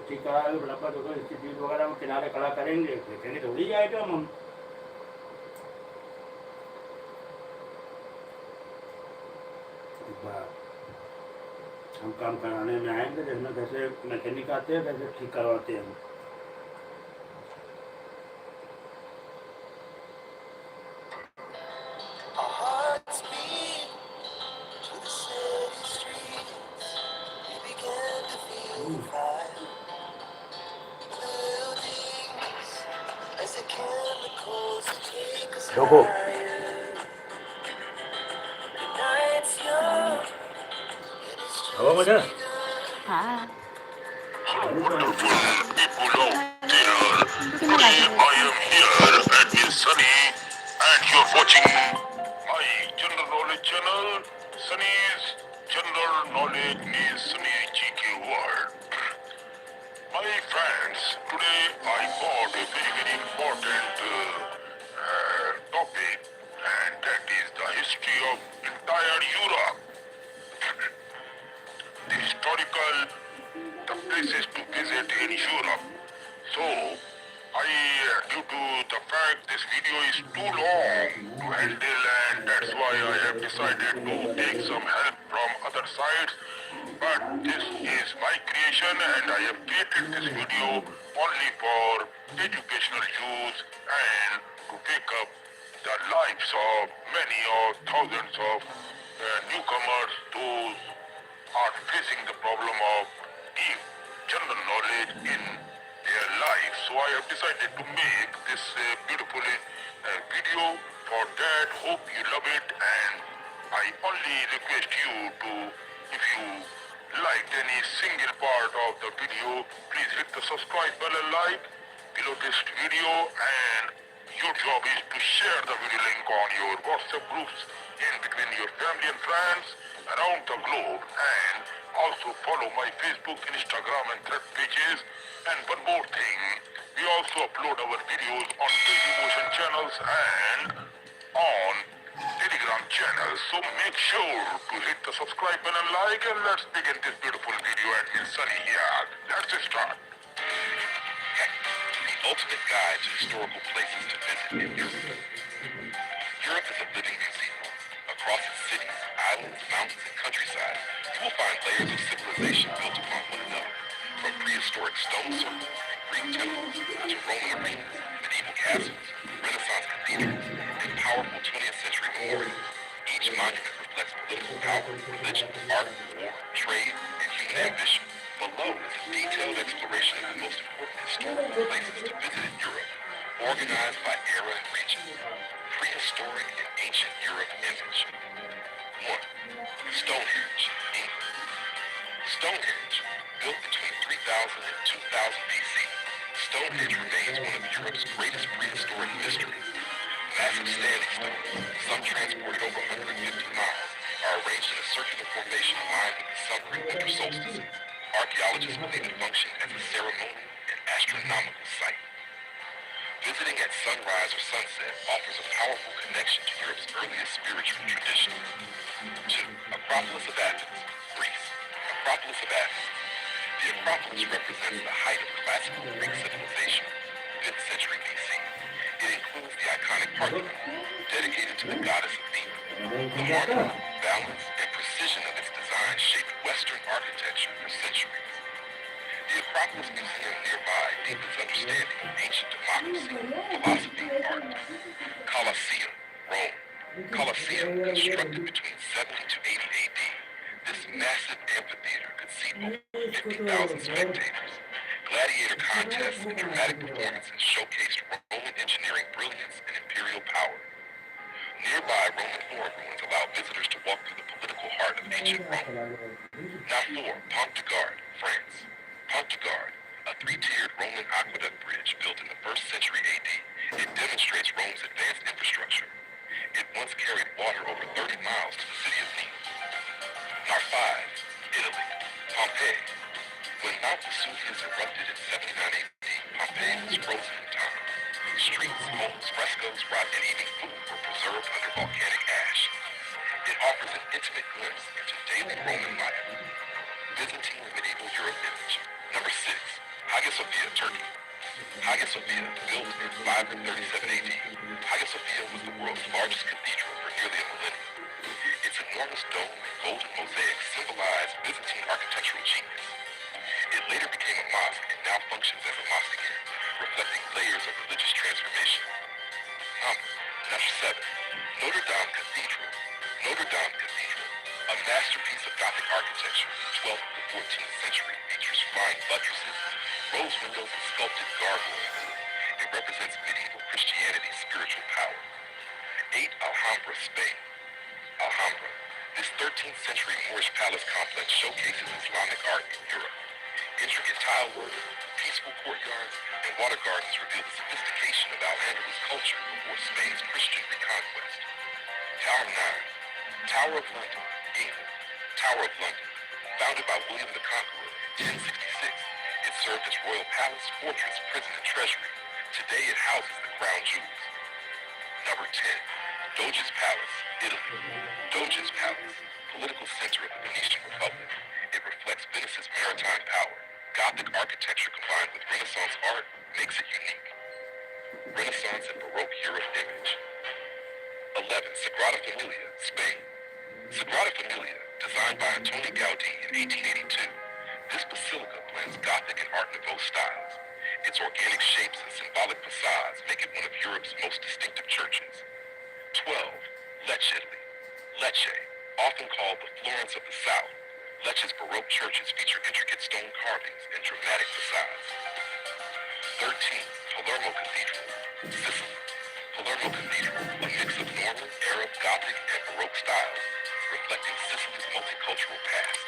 ठीक करा लो बराबर, देखो इंस्टीट्यूट वगैरह में किनारे खड़ा करेंगे, देखेंगे थोड़ी आइटम हम। हम काम कराने में आएंगे, देखना कैसे मैकेनिक आते हैं, कैसे ठीक करवाते हैं हम। देखो हवा मजा। हाँ Today I am here at Miss Sunny and you're watching my general knowledge channel, Sunny's General Knowledge Miss Sunny GK World. My friends, today I got a very important topic, and that is the history of entire Europe. The historical, the places to visit in Europe. So, due to the fact this video is too long to handle, and that's why I have decided to take some help from other sides. But this is my creation and I have created this video only for educational use and to take up the lives of many or thousands of newcomers who are facing the problem of deep general knowledge in their life. So I have decided to make this beautiful video for that. Hope you love it, and I only request you to, if you liked any single part of the video, please hit the subscribe button, like below this video, and your job is to share the video link on your WhatsApp groups in between your family and friends around the globe, and also follow my Facebook, Instagram and Thread pages. And one more thing, we also upload our videos on Daily Motion channels and on Telegram channels. So make sure to hit the subscribe button, like, and let's begin this beautiful video at Miss Sunny here. Let's start. The ultimate guide to historical places to visit in Europe. Europe is a living museum. Across its cities, islands, mountains, and countryside, you will find layers of civilization built upon one another. From prehistoric stone circles and Greek temples to Roman arenas, medieval castles, Renaissance cathedrals, and powerful 20th century memorials, each monument reflects political power, religion, art, war, trade, and human ambition. Below is a detailed exploration of the most important historical places to visit in Europe, organized by era and region. Prehistoric and ancient Europe image. 1. Stonehenge, England. Stonehenge, built between 3000 and 2000 BC, Stonehenge remains one of Europe's greatest prehistoric mysteries. Massive standing stones, some transported over 150 miles, are arranged in a circular formation aligned with the summer and winter solstices. Archaeologists believe it functioned as a ceremonial and astronomical site. Visiting at sunrise or sunset offers a powerful connection to Europe's earliest spiritual traditions. 2. Acropolis of Athens, Greece. Acropolis of Athens. The Acropolis represents the height of classical Greek civilization, 5th century BC. It includes the iconic Parthenon, dedicated to the goddess Athena. The monument, balance, and precision of its design shaped Western architecture for centuries. The Acropolis Museum nearby deepens understanding of ancient democracy, philosophy, and art. Colosseum, Rome. Colosseum, constructed between 70 to 80 AD. This massive amphitheater could seat over 50,000 spectators. Gladiator contests and dramatic performances showcased Roman engineering brilliance and imperial power. Nearby Roman forum ruins allow visitors to walk through the political heart of ancient Rome. Now 4. Pont de Garde, France. Pont de Garde, a 3-tiered Roman aqueduct bridge built in the 1st century AD. It demonstrates Rome's advanced infrastructure. It once carried water over 30 miles to the city of Nice. Now 5. Italy. Pompeii. When Mount Vesuvius erupted in 79 AD, Pompeii was frozen in time. Streets, homes, frescoes, rock, and even food were preserved under volcanic ash. It offers an intimate glimpse into daily Roman life. Byzantine and medieval Europe image. Number 6. Hagia Sophia, Turkey. Hagia Sophia, built in 537 AD, Hagia Sophia was the world's largest cathedral for nearly a millennium. Its enormous dome and golden mosaic symbolized Byzantine architectural genius. It later became a mosque and now functions as a mosque again, reflecting layers of religious transformation. Number 7. Notre Dame Cathedral. Notre Dame Cathedral, a masterpiece of Gothic architecture, 12th to 14th century, features flying buttresses, rose windows, and sculpted gargoyles. It represents medieval Christianity's spiritual power. 8. Alhambra, Spain. Alhambra. This 13th century Moorish palace complex showcases Islamic art in Europe. Intricate tile work, peaceful courtyards, and water gardens reveal the sophistication of Al-Andalus culture before Spain's Christian reconquest. Tower 9. Tower of London, England. Tower of London. Founded by William the Conqueror in 1066, it served as royal palace, fortress, prison, and treasury. Today it houses the crown jewels. Number 10. Doge's Palace, Italy. Doge's Palace, political center of the Venetian Republic. It reflects Venice's maritime power. Gothic architecture combined with Renaissance art makes it unique. Renaissance and Baroque Europe image. 11. Sagrada Familia, Spain. Sagrada Familia, designed by Antoni Gaudí in 1882. This basilica blends Gothic and Art Nouveau styles. Its organic shapes and symbolic facades make it one of Europe's most distinctive churches. 12. Lecce, Italy. Lecce, often called the Florence of the South, Lecce's Baroque churches feature intricate stone carvings and dramatic facades. 13. Palermo Cathedral, Sicily. Palermo Cathedral, a mix of Norman, Arab, Gothic, and Baroque styles, reflecting Sicily's multicultural past.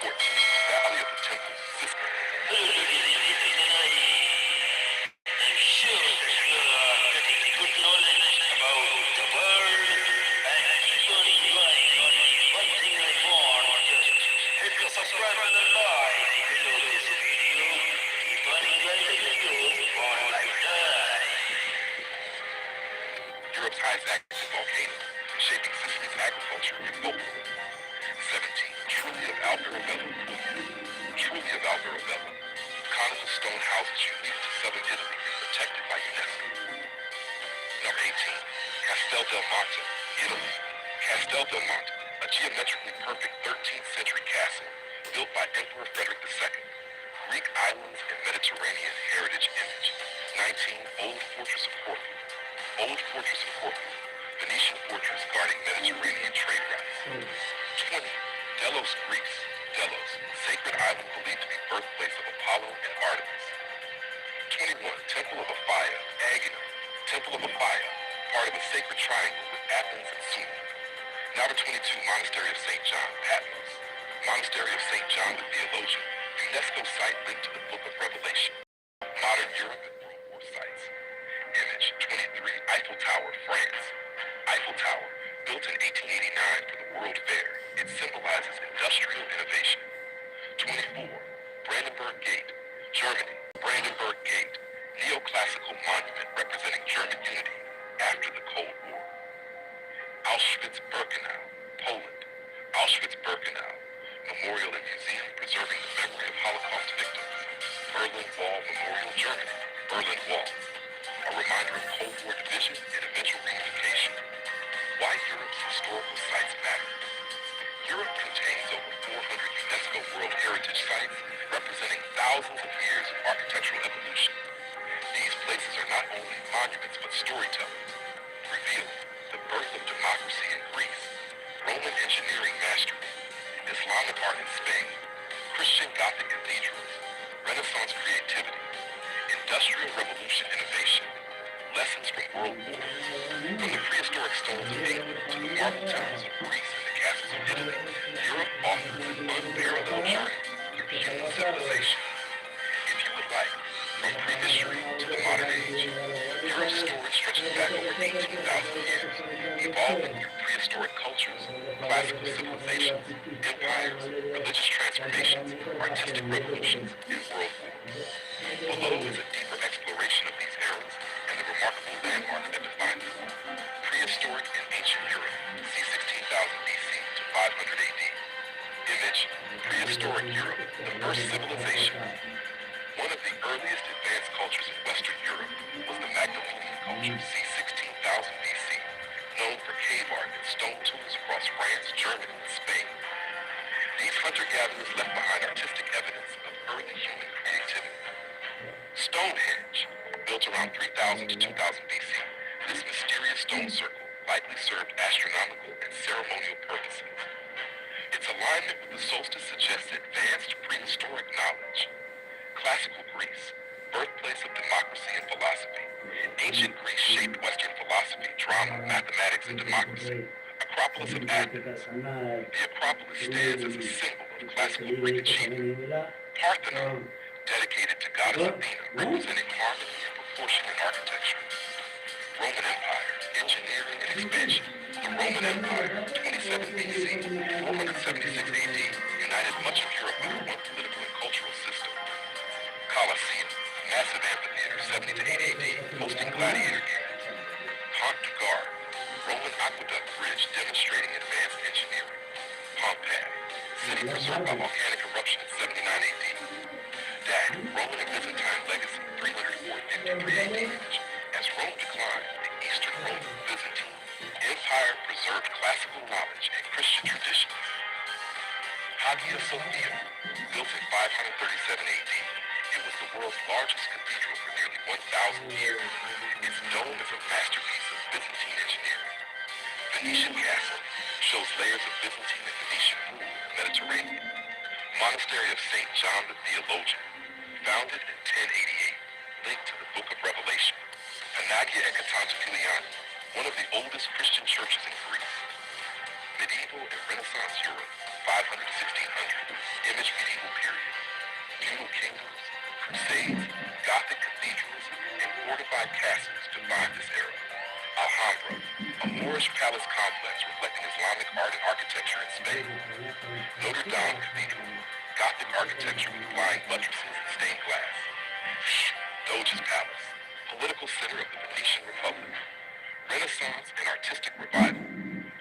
14. Valley of the Temples, Sicily. Europe's highest active volcano, shaping Sicily's agriculture and folklore. 17. Trulli of Alberobello. Trulli of Alberobello. Conical stone houses unique to southern Italy and protected by UNESCO. Number 18. Castel del Monte, Italy. Castel del Monte, a geometrically perfect 13th century castle built by Emperor Frederick II. Greek islands and Mediterranean heritage image. 19. Old Fortress of Corfu. Old Fortress of Corfu, Venetian fortress guarding Mediterranean trade routes. 20. Delos, Greece. Delos, sacred island believed to be birthplace of Apollo and Artemis. 21. Temple of Apphia, Agino. Temple of Apphia, part of a sacred triangle with Athens and Sumer. Number 22. Monastery of St. John, Patmos. Monastery of St. John the Theologian, UNESCO site linked to the Book of Revelation. Modern Europe and World War sites. Image 23. Eiffel Tower, France. Eiffel Tower, built in 1889 for the World Fair, it symbolizes industrial innovation. 24. Brandenburg Gate, Germany. Brandenburg Gate, neoclassical monument representing German unity after the Cold War. Auschwitz-Birkenau, Poland. Auschwitz-Birkenau, memorial and museum preserving the memory of Holocaust victims. Berlin Wall Memorial, Germany. Berlin Wall, a reminder of Cold War division and eventual reunification. Why Europe's historical sites matter. Europe contains over 400 UNESCO World Heritage Sites representing thousands of years of architectural evolution. These places are not only monuments but storytellers, revealing the birth of democracy in Greece, Roman engineering mastery, Islamic art in Spain, Christian Gothic cathedrals, Renaissance creativity, Industrial Revolution innovation, lessons from world wars. From the prehistoric stones of England to the marble temples of Greece and the castles of Italy, Europe offers an unparalleled journey through human civilization. If you would like, from prehistory to the modern age, Europe's story stretches back over 18,000 years, evolving through prehistoric cultures, classical civilizations, empires, religious transformations, artistic revolutions, and world wars. Below is a deeper exploration of these eras and the remarkable landmarks that define them. Prehistoric and ancient Europe, c. 16,000 BC to 500 AD. Image, prehistoric Europe, the first civilization. One Built around 3000 to 2000 BC, this mysterious stone circle likely served astronomical and ceremonial purposes. Its alignment with the solstice suggests advanced prehistoric knowledge. Classical Greece, birthplace of democracy and philosophy. Ancient Greece shaped Western philosophy, drama, mathematics, and democracy. Acropolis of Athens. The Acropolis stands as a symbol of classical Greek achievement. Parthenon, dedicated to goddess Athena, representing harmony and proportion in architecture. Roman Empire, engineering and expansion. The Roman Empire, 27 BC, 476 AD, united much of Europe under one political and cultural system. Colosseum, massive amphitheater, 70 to 80 AD, hosting gladiator games. Pont du Gard, Roman aqueduct bridge demonstrating advanced engineering. Pompeii, city preserved by volcanic eruption in 79 AD. Dag, Roman and Byzantine legacy, 304-53 AD image. As Rome declined, the Eastern Roman Byzantine Empire preserved classical knowledge and Christian tradition. Hagia Sophia, built in 537 AD, it was the world's largest cathedral for nearly 1,000 years. Its dome is a masterpiece of Byzantine engineering. Venetian Castle shows layers of Byzantine and Venetian rule in the Mediterranean. Monastery of St. John the Theologian, founded in 1088, linked to the Book of Revelation. Panagia Ekatantopiliani, one of the oldest Christian churches in Greece. Medieval and Renaissance Europe, 500 to 1600, image medieval period. Feudal kingdoms, crusades, Gothic cathedrals, and fortified castles define this era. Alhambra, a Moorish palace complex reflecting Islamic art and architecture in Spain. Notre Dame Cathedral, Gothic architecture with flying buttresses and stained glass. Doge's Palace, political center of the Venetian Republic. Renaissance and artistic revival.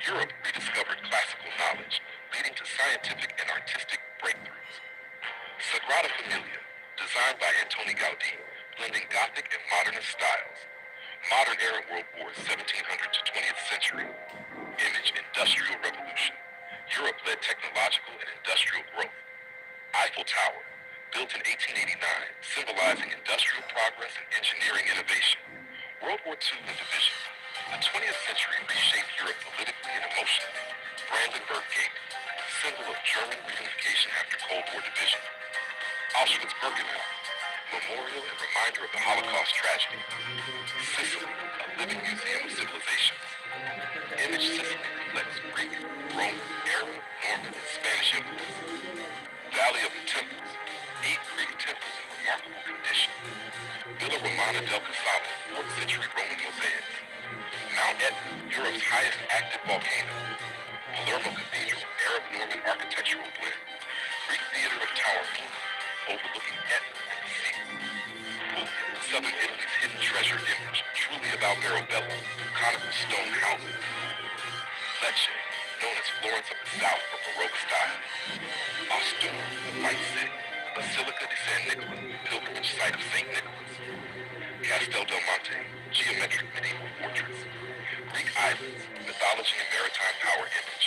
Europe rediscovered classical knowledge, leading to scientific and artistic breakthroughs. Sagrada Familia, designed by Antoni Gaudí, blending Gothic and modernist styles. Modern era World Wars, 1700 to 20th century. Image, Industrial Revolution. Europe led technological and industrial growth. Eiffel Tower, built in 1889, symbolizing industrial progress and engineering innovation. World War II and division. The 20th century reshaped Europe politically and emotionally. Brandenburg Gate, symbol of German reunification after Cold War division. Auschwitz-Birkenau, memorial and reminder of the Holocaust tragedy. Sicily, a living museum of civilizations. Image Sicily reflects Greek, Roman, Arab, Norman, and Spanish influence. Valley of the Temples, 8 Greek temples in remarkable condition. Villa Romana del Casale, 4th century Roman mosaics. Mount Etna, Europe's highest active volcano. Palermo Cathedral, Arab-Norman architectural blend. Greek theater of Taormina, overlooking Etna and the sea. Puglia, southern Italy's hidden treasure image, truly about Marabella, conical stone houses. Lecce, known as Florence of the South for Baroque style. Ostum, the White City, Basilica di San Nicola, pilgrimage site of St. Nicholas. Castel del Monte, geometric medieval fortress. Greek islands, mythology and maritime power image.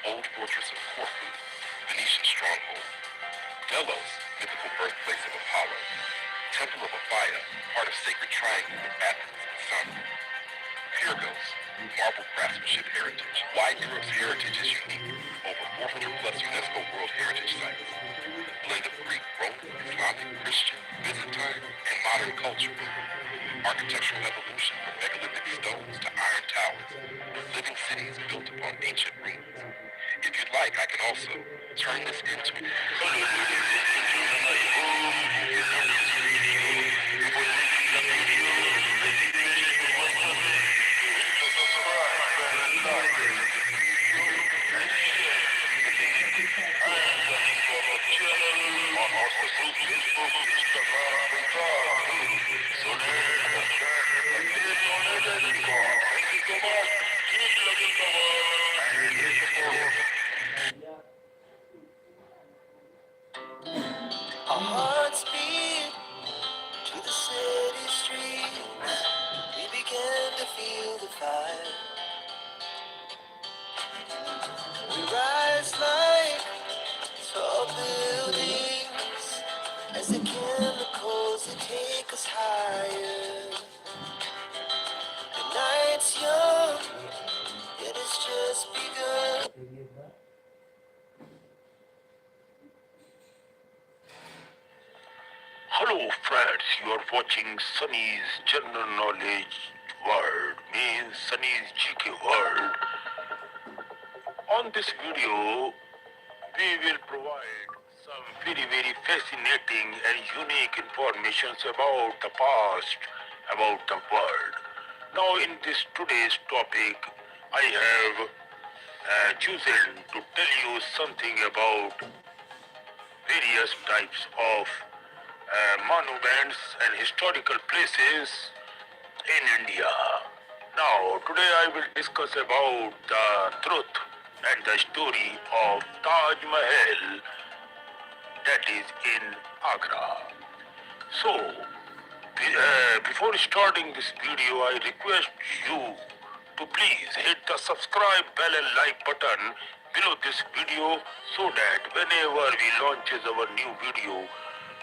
Old fortress of Corfu, Venetian stronghold. Delos, mythical birthplace of Apollo. Temple of Aphaia, part of sacred triangle with Athens and Samos. Pyrgos, marble craftsmanship heritage. Why Europe's heritage is unique. Over 400 plus UNESCO World Heritage Sites. Blend of Greek, Roman, Islamic, Christian, Byzantine, and modern culture. Architectural evolution from megalithic stones to iron towers. Living cities built upon ancient ruins. If you'd like, I can also turn this into Our hearts beat to the city streets. We began to feel the fire. We rise like tall buildings as the chemicals that take us higher. just begun. Hello friends, you are watching Sunny's General Knowledge World, means Sunny's GK World. On this video, we will provide some very fascinating and unique informations about the past, about the world. Now in this today's topic, I have chosen to tell you something about various types of monuments and historical places in India. Now, today I will discuss about the truth and the story of Taj Mahal that is in Agra. So, before starting this video, I request you to please hit the subscribe bell and like button below this video so that whenever we launches our new video,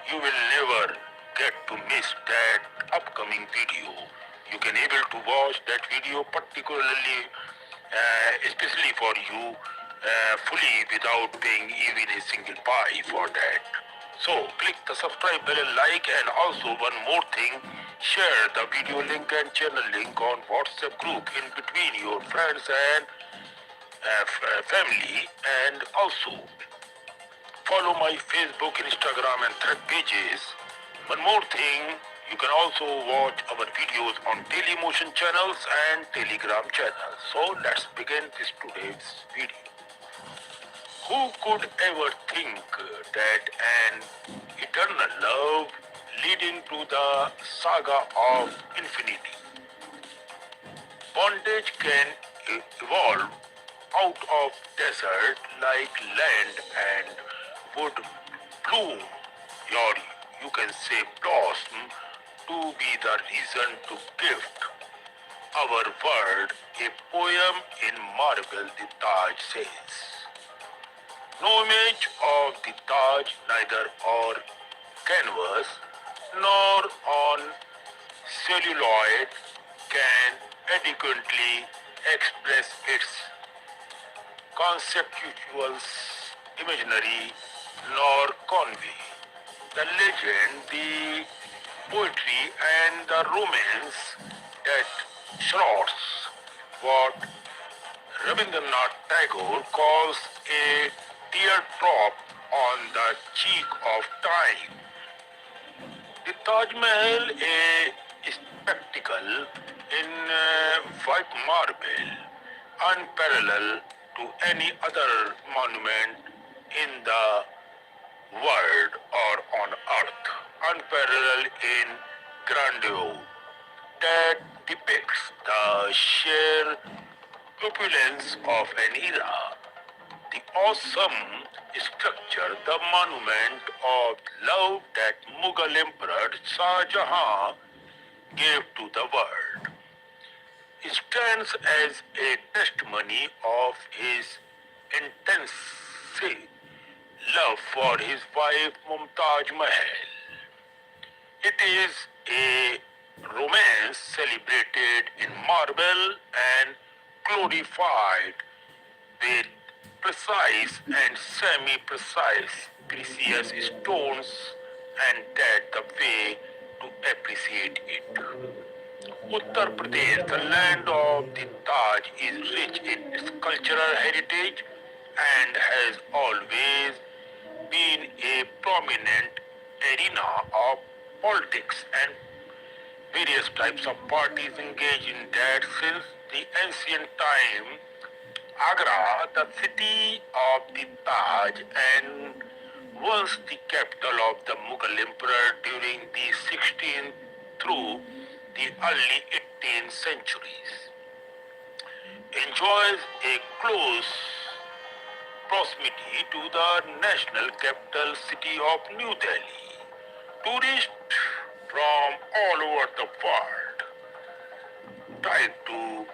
you will never get to miss that upcoming video. You can able to watch that video particularly, especially for you, fully without paying even a single pie for that. So click the subscribe bell and like, and also one more thing, share the video link and channel link on WhatsApp group in between your friends and family, and also follow my Facebook, Instagram and thread pages. One more thing, you can also watch our videos on Dailymotion channels and Telegram channels. So let's begin this today's video. Who could ever think that an eternal love leading to the saga of infinity? Bondage can evolve out of desert like land and would bloom, or you can say blossom, to be the reason to gift our world a poem in marble, the Taj says. No image of the Taj, neither on canvas nor on celluloid, can adequately express its conceptual imaginary nor convey the legend, the poetry and the romance that shrouds what Rabindranath Tagore calls a teardrop on the cheek of time. The Taj Mahal, a spectacle in white marble, unparalleled to any other monument in the world or on earth, unparalleled in grandeur, that depicts the sheer opulence of an era. The awesome structure, the monument of love that Mughal Emperor Shah Jahan gave to the world, stands as a testimony of his intense love for his wife Mumtaz Mahal. It is a romance celebrated in marble and glorified with precise and semi-precise precious stones, and that the way to appreciate it. Uttar Pradesh, the land of the Taj, is rich in its cultural heritage and has always been a prominent arena of politics, and various types of parties engage in that since the ancient time. Agra, the city of the Taj and once the capital of the Mughal emperor during the 16th through the early 18th centuries, enjoys a close proximity to the national capital city of New Delhi. Tourists from all over the world try to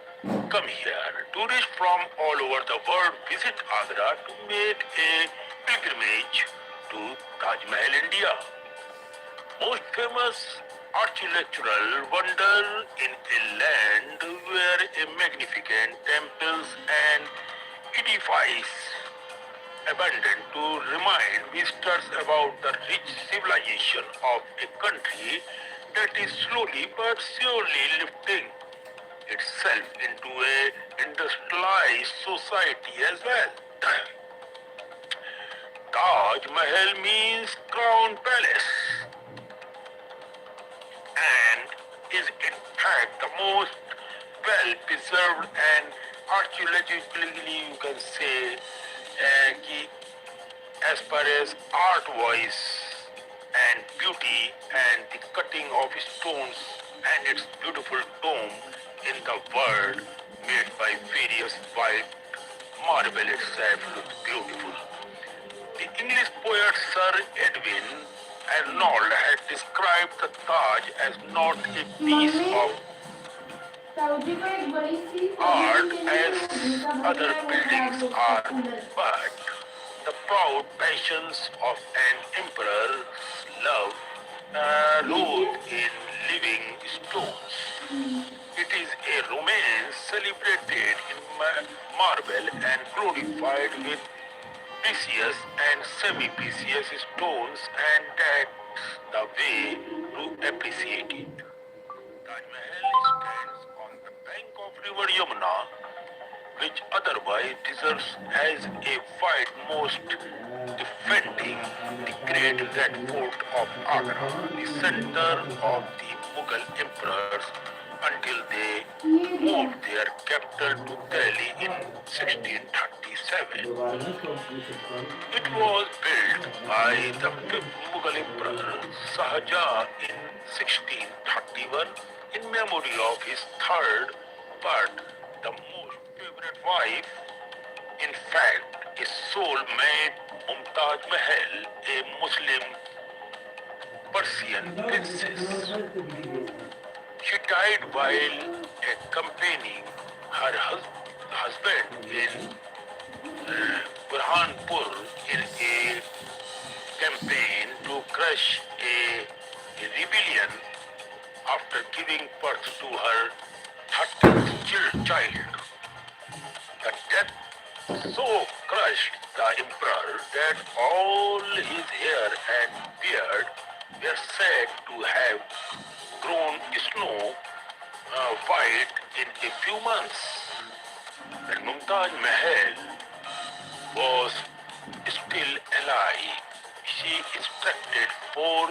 come here. Tourists from all over the world visit Agra to make a pilgrimage to Taj Mahal, India. Most famous architectural wonder in a land where a magnificent temples and edifice abandoned to remind visitors about the rich civilization of a country that is slowly but surely lifting itself into a industrialized society as well. Taj Mahal means crown palace and is in fact the most well preserved and archaeologically you can say as far as art wise and beauty and the cutting of stones and its beautiful dome in the world made by various white marble itself looks beautiful. The English poet Sir Edwin Arnold had described the Taj as not a piece of art as other buildings are, but the proud passions of an emperor's love wrote in living stones. It is a romance celebrated in marble and glorified with precious and semi-precious stones, and that's the way to appreciate it. Taj Mahal stands on the bank of river Yamuna, which otherwise deserves as a white most defending the great Red Fort of Agra, the center of the Mughal emperors until they moved their capital to Delhi in 1637. It was built by the fifth Mughal emperor Shahjahan in 1631 in memory of his third but the most favorite wife. In fact, his soulmate Mumtaz Mahal, a Muslim Persian princess. She died while accompanying her husband in Burhanpur in a campaign to crush a rebellion after giving birth to her 13th child. The death so crushed the emperor that all his hair and beard were said to have grown snow white in a few months. When Mumtaz Mahal was still alive, she extracted four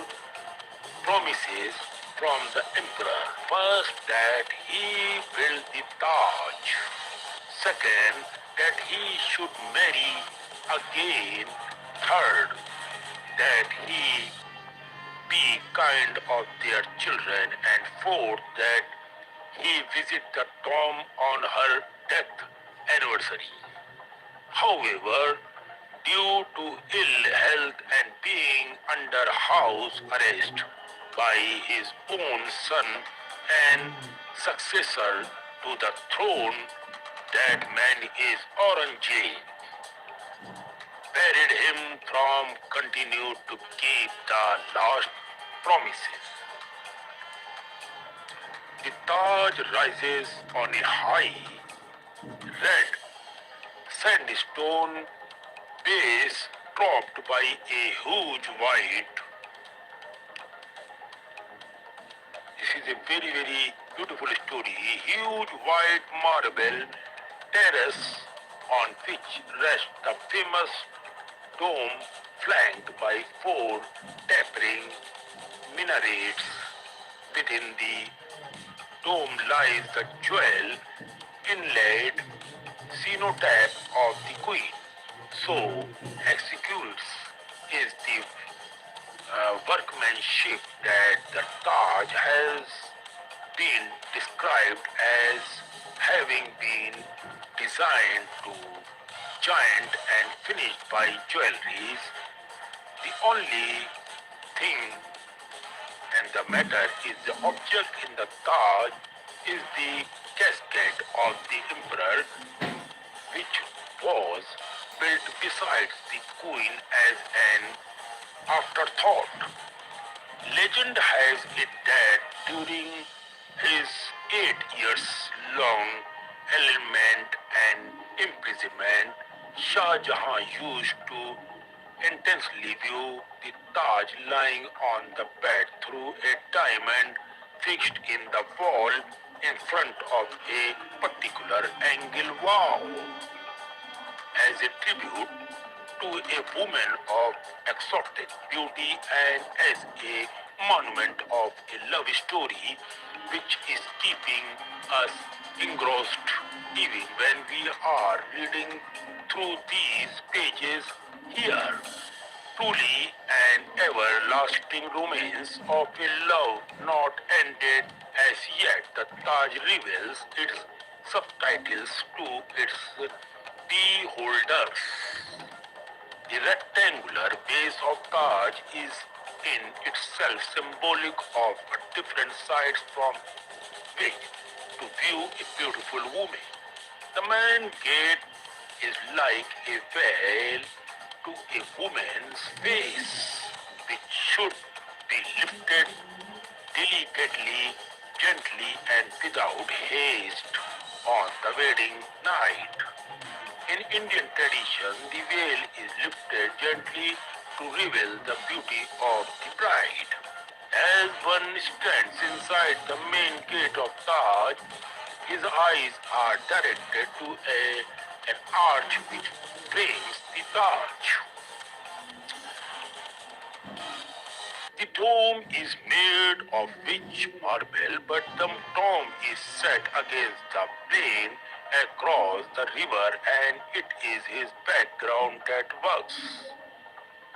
promises from the emperor. First, that he build the Taj. Second, that he should marry again. Third, that he be kind of their children. And fourth, that he visit the tomb on her death anniversary. However, due to ill health and being under house arrest by his own son and successor to the throne, that man is Aurangzeb, buried him from continue to keep the last promises. The Taj rises on a high, red sandstone base topped by a huge white. This is a very, very beautiful story. A huge white marble terrace on which rests the famous dome flanked by four tapering minarets. Within the dome lies the jewel inlaid cenotaph of the queen. So executes is the workmanship that the Taj has been described as having been designed to giant and finished by jewelries. The only thing and the matter is the object in the Taj is the casket of the emperor, which was built besides the queen as an afterthought. Legend has it that during his 8 years long alignment and imprisonment, Shah Jahan used to intensely view the Taj lying on the bed through a diamond fixed in the wall in front of a particular angle. Wow! As a tribute to a woman of exotic beauty and as a monument of a love story which is keeping us engrossed even when we are reading through these pages here. Truly an everlasting romance of a love not ended as yet. The Taj reveals its subtitles to its beholders. The rectangular base of Taj is in itself symbolic of different sides from which to view a beautiful woman. The main gate is like a veil to a woman's face, which should be lifted delicately, gently, and without haste on the wedding night. In Indian tradition, the veil is lifted gently to reveal the beauty of the bride. As one stands inside the main gate of Taj, his eyes are directed to an arch which frames the Taj. The dome is made of rich marble, but the dome is set against the plain across the river, and it is his background that works.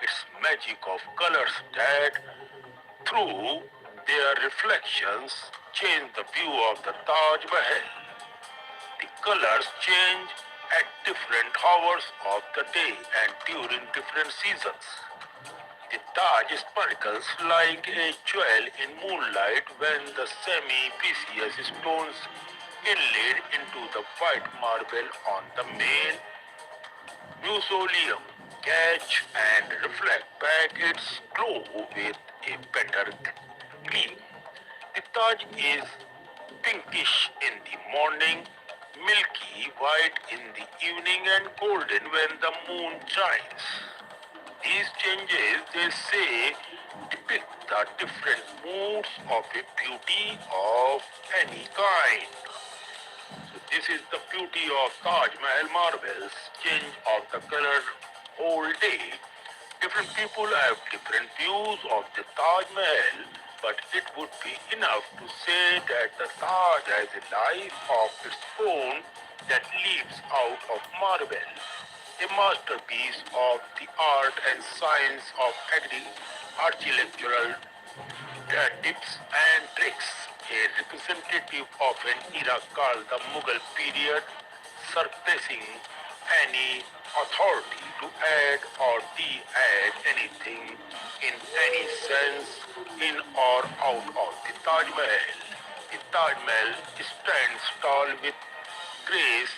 Its magic of colors that, through their reflections, change the view of the Taj Mahal. The colors change at different hours of the day and during different seasons. The Taj sparkles like a jewel in moonlight when the semi-precious stones inlaid into the white marble on the main mausoleum catch and reflect back its glow with a better gleam. The Taj is pinkish in the morning, milky white in the evening, and golden when the moon shines. These changes, they say, depict the different moods of a beauty of any kind. So this is the beauty of Taj Mahal marbles, change of the color whole day. Different people have different views of the Taj Mahal, but it would be enough to say that the Taj has a life of its own that leaps out of marble, a masterpiece of the art and science of architectural tips and tricks, a representative of an era called the Mughal period, surpassing any authority to add or de-add anything in any sense in or out of the Taj Mahal. The Taj Mahal stands tall with grace,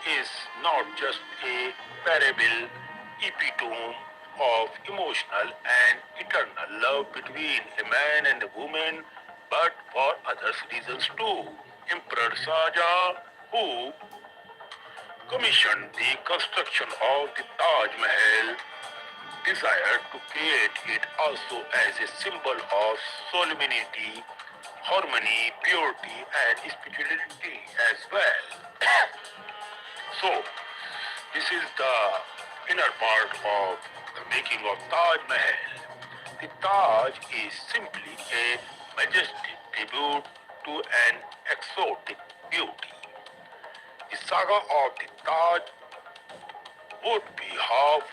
is not just a parable epitome of emotional and eternal love between a man and a woman, but for other reasons too. Emperor Shah Jahan, who commissioned the construction of the Taj Mahal, desired to create it also as a symbol of solemnity, harmony, purity, and spirituality as well. So, this is the inner part of the making of Taj Mahal. The Taj is simply a majestic tribute to an exotic beauty. The saga of the Taj would be half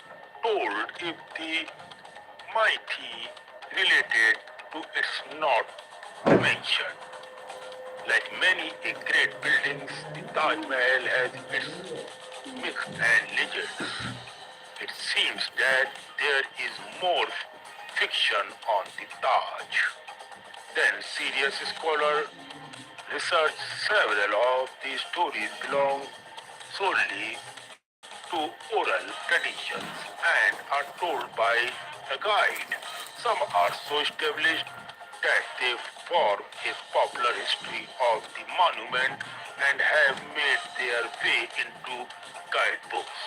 told if the mighty related to its not mentioned. Like many great buildings, the Taj Mahal has its myths and legends. It seems that there is more fiction on the Taj than serious scholar research. Several of these stories belong solely to oral traditions and are told by a guide. Some are so established that they form a popular history of the monument and have made their way into guidebooks,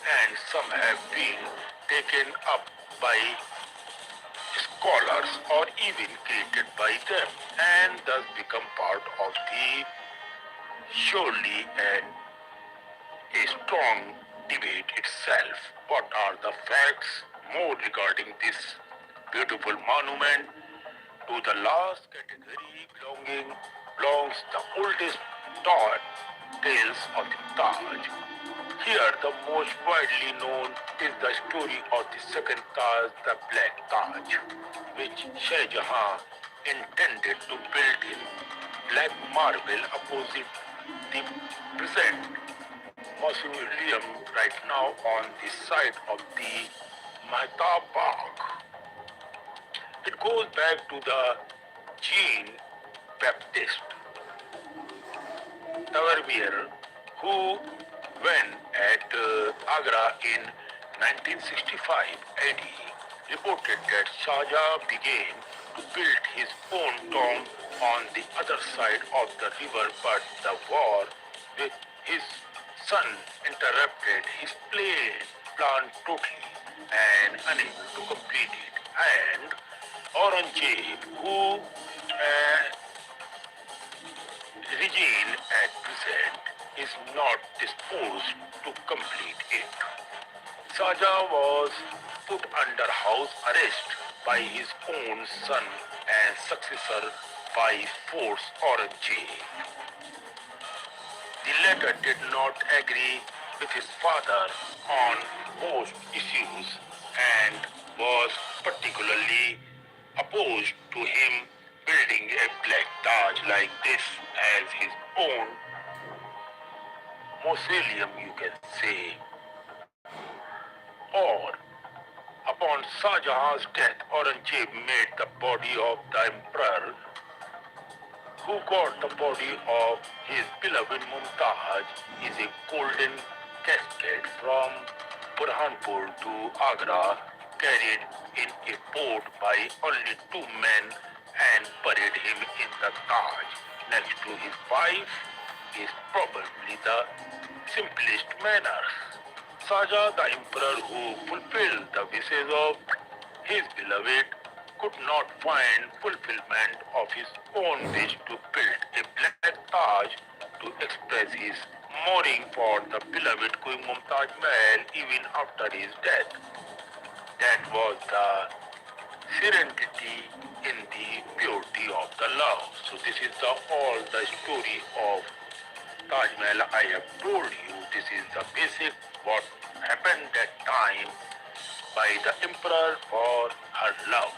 and some have been taken up by scholars or even created by them and thus become part of the surely and a strong debate itself. What are the facts more regarding this beautiful monument? To the last category belongs the oldest tales of the Taj. Here, the most widely known is the story of the second Taj, the Black Taj, which Shah Jahan intended to build in black marble opposite the present mausoleum right now on the site of the Mehtab Bagh. It goes back to the Jean Baptist Tavernier, who, when at Agra in 1965 AD, reported that Shah Jahan began to build his own tomb on the other side of the river, but the war with his son interrupted his plan totally and unable to complete it. And Aurangzeb, who regime at present is not disposed to complete it. Shah Jahan was put under house arrest by his own son and successor by force Aurangzeb. The latter did not agree with his father on most issues and was particularly opposed to him building a black Taj like this as his own mausoleum, you can say. Or, upon Shah Jahan's death, Aurangzeb made the body of the emperor, who got the body of his beloved Mumtaz, is a golden casket from Burhanpur to Agra, carried in a boat by only two men and buried him in the Taj next to his wife is probably the simplest manner. Shah Jahan, the emperor who fulfilled the wishes of his beloved, could not find fulfillment of his own wish to build a black Taj to express his mourning for the beloved Queen Mumtaz Mahal even after his death. That was the serenity in the purity of the love. So this is all the story of Taj Mahal I have told you. This is the basic what happened that time by the emperor for her love.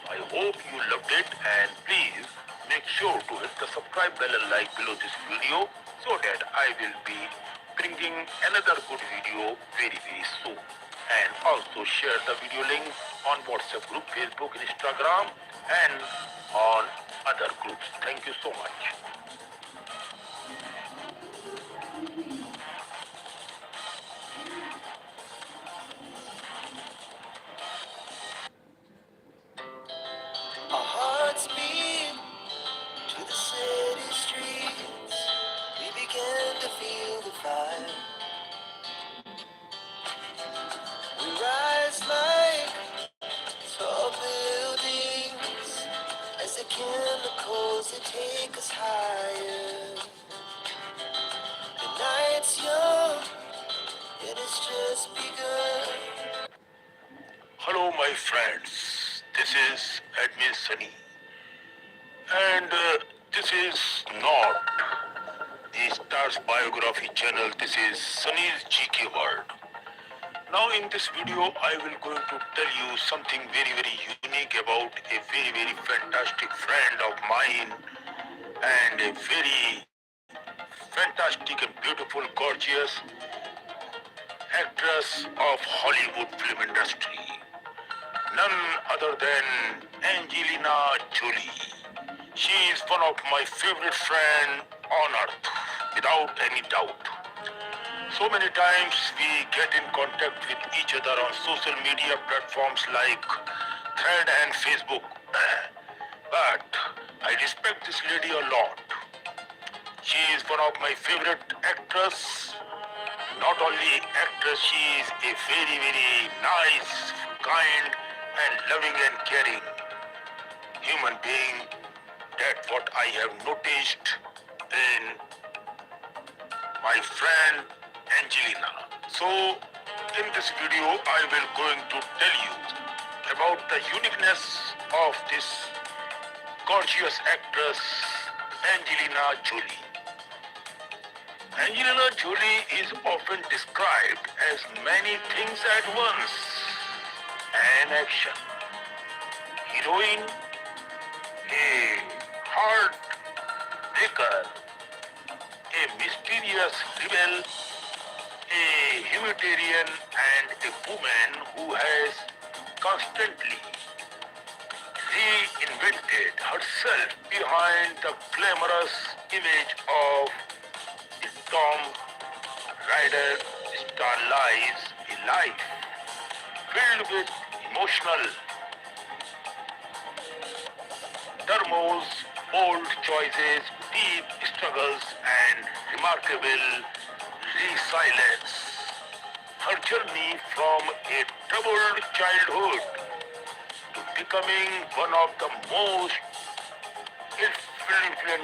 I hope you loved it, and please make sure to hit the subscribe bell and like below this video so that I will be bringing another good video very soon. And also share the video link on WhatsApp group, Facebook, Instagram, and on other groups. Thank you so much. Our hearts beat to the city streets. We began to feel the fire. We rise like tall buildings as the chemicals that take us higher. The night's young, it has just begun. Hello, my friends. This is Admin Sunny, and this is not the Stars Biography channel. This is Sunny's GK World. Now, in this video, I will going to tell you something very unique about a very fantastic friend of mine and a very fantastic and beautiful, gorgeous actress of Hollywood film industry. None other than Angelina Jolie. She is one of my favorite friends on earth, without any doubt. So many times we get in contact with each other on social media platforms like Thread and Facebook. But I respect this lady a lot. She is one of my favorite actresses, Not only actress, she is a very, very nice, kind, and loving and caring human being. That's what I have noticed in my friend Angelina. So, in this video, I will going to tell you about the uniqueness of this gorgeous actress, Angelina Jolie. Angelina Jolie is often described as many things at once. An action heroine, a heartbreaker, a mysterious rebel, a humanitarian, and a woman who has constantly reinvented herself behind the glamorous image of the Tom Rider star lives a life filled with emotional turmoils, bold choices, deep struggles, and remarkable resilience. Her journey from a troubled childhood to becoming one of the most influential,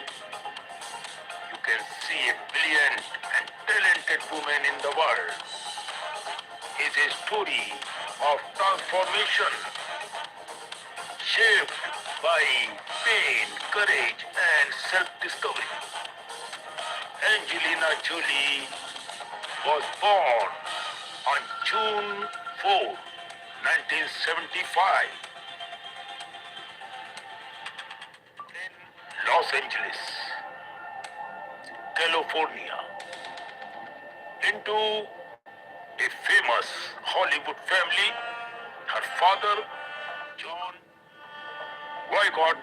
you can see, a brilliant and talented woman in the world, is a story of transformation shaped by pain, courage, and self-discovery. Angelina Jolie was born on June 4, 1975 in Los Angeles, California, into a famous Hollywood family. Her father, John Wycott,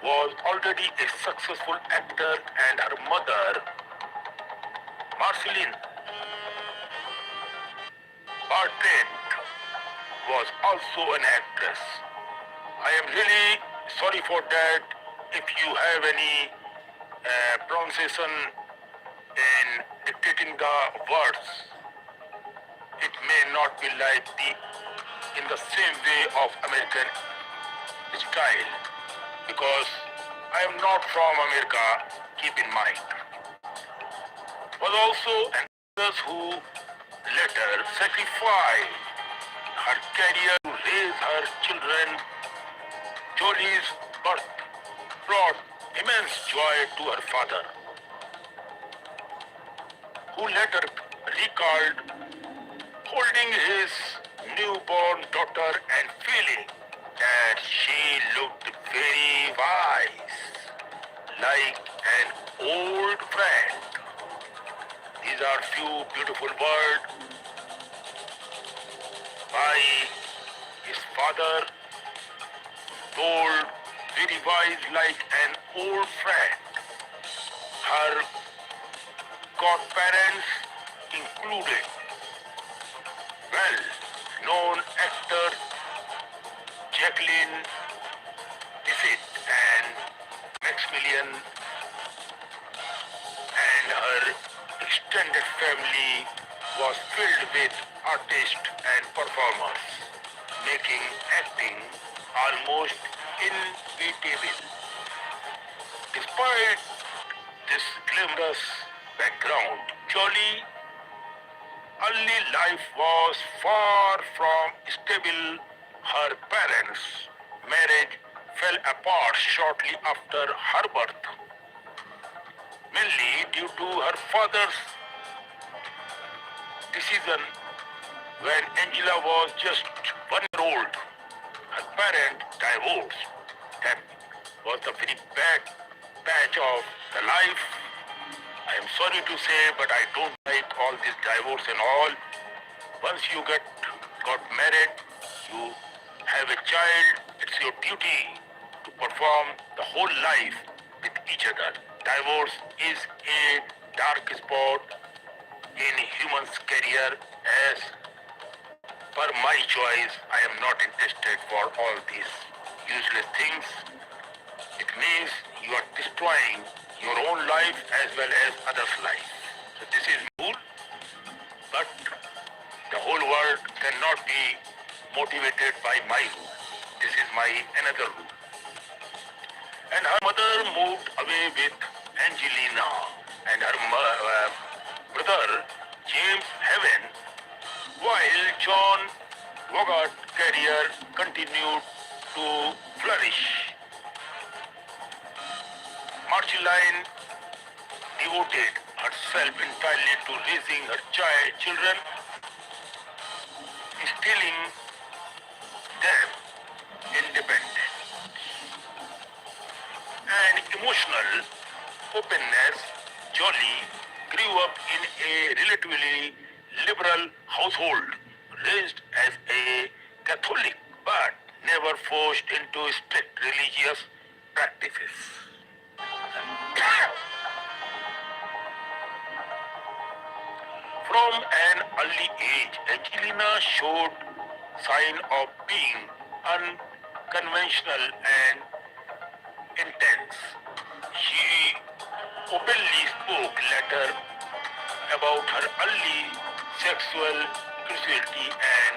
was already a successful actor, and her mother, Marceline Bartlett, was also an actress. I am really sorry for that. If you have any pronunciation in dictating the words, it may not be like in the same way of American style, because I am not from America, keep in mind. Was also an actress who later sacrificed her career to raise her children. Jolie's birth brought immense joy to her father, who later recalled holding his newborn daughter and feeling that she looked very wise, like an old friend. These are few beautiful words by his father, told very wise like an old friend. Her godparents included well-known actors Jacqueline Bisset and Maximilian, and her extended family was filled with artists and performers, making acting almost inevitable. Despite this glamorous background, Jolie early life was far from stable. Her parents' marriage fell apart shortly after her birth, mainly due to her father's decision when Angela was just 1 year old. Her parents divorced. That was the very bad patch of the life. I am sorry to say, but I don't like all this divorce and all. Once you got married, you have a child, it's your duty to perform the whole life with each other. Divorce is a dark spot in human's career. As per my choice, I am not interested for all these useless things. It means you are destroying your own life as well as others' life. So this is rule. But the whole world cannot be motivated by my rule. This is my another rule. And her mother moved away with Angelina, and her brother James Heaven, while John Hogarth's career continued to flourish. Marceline devoted herself entirely to raising her children, instilling them independence and emotional openness. Jolie grew up in a relatively liberal household, raised as a Catholic but never forced into strict religious practices. From an early age, Angelina showed signs of being unconventional and intense. She openly spoke later about her early sexual curiosity and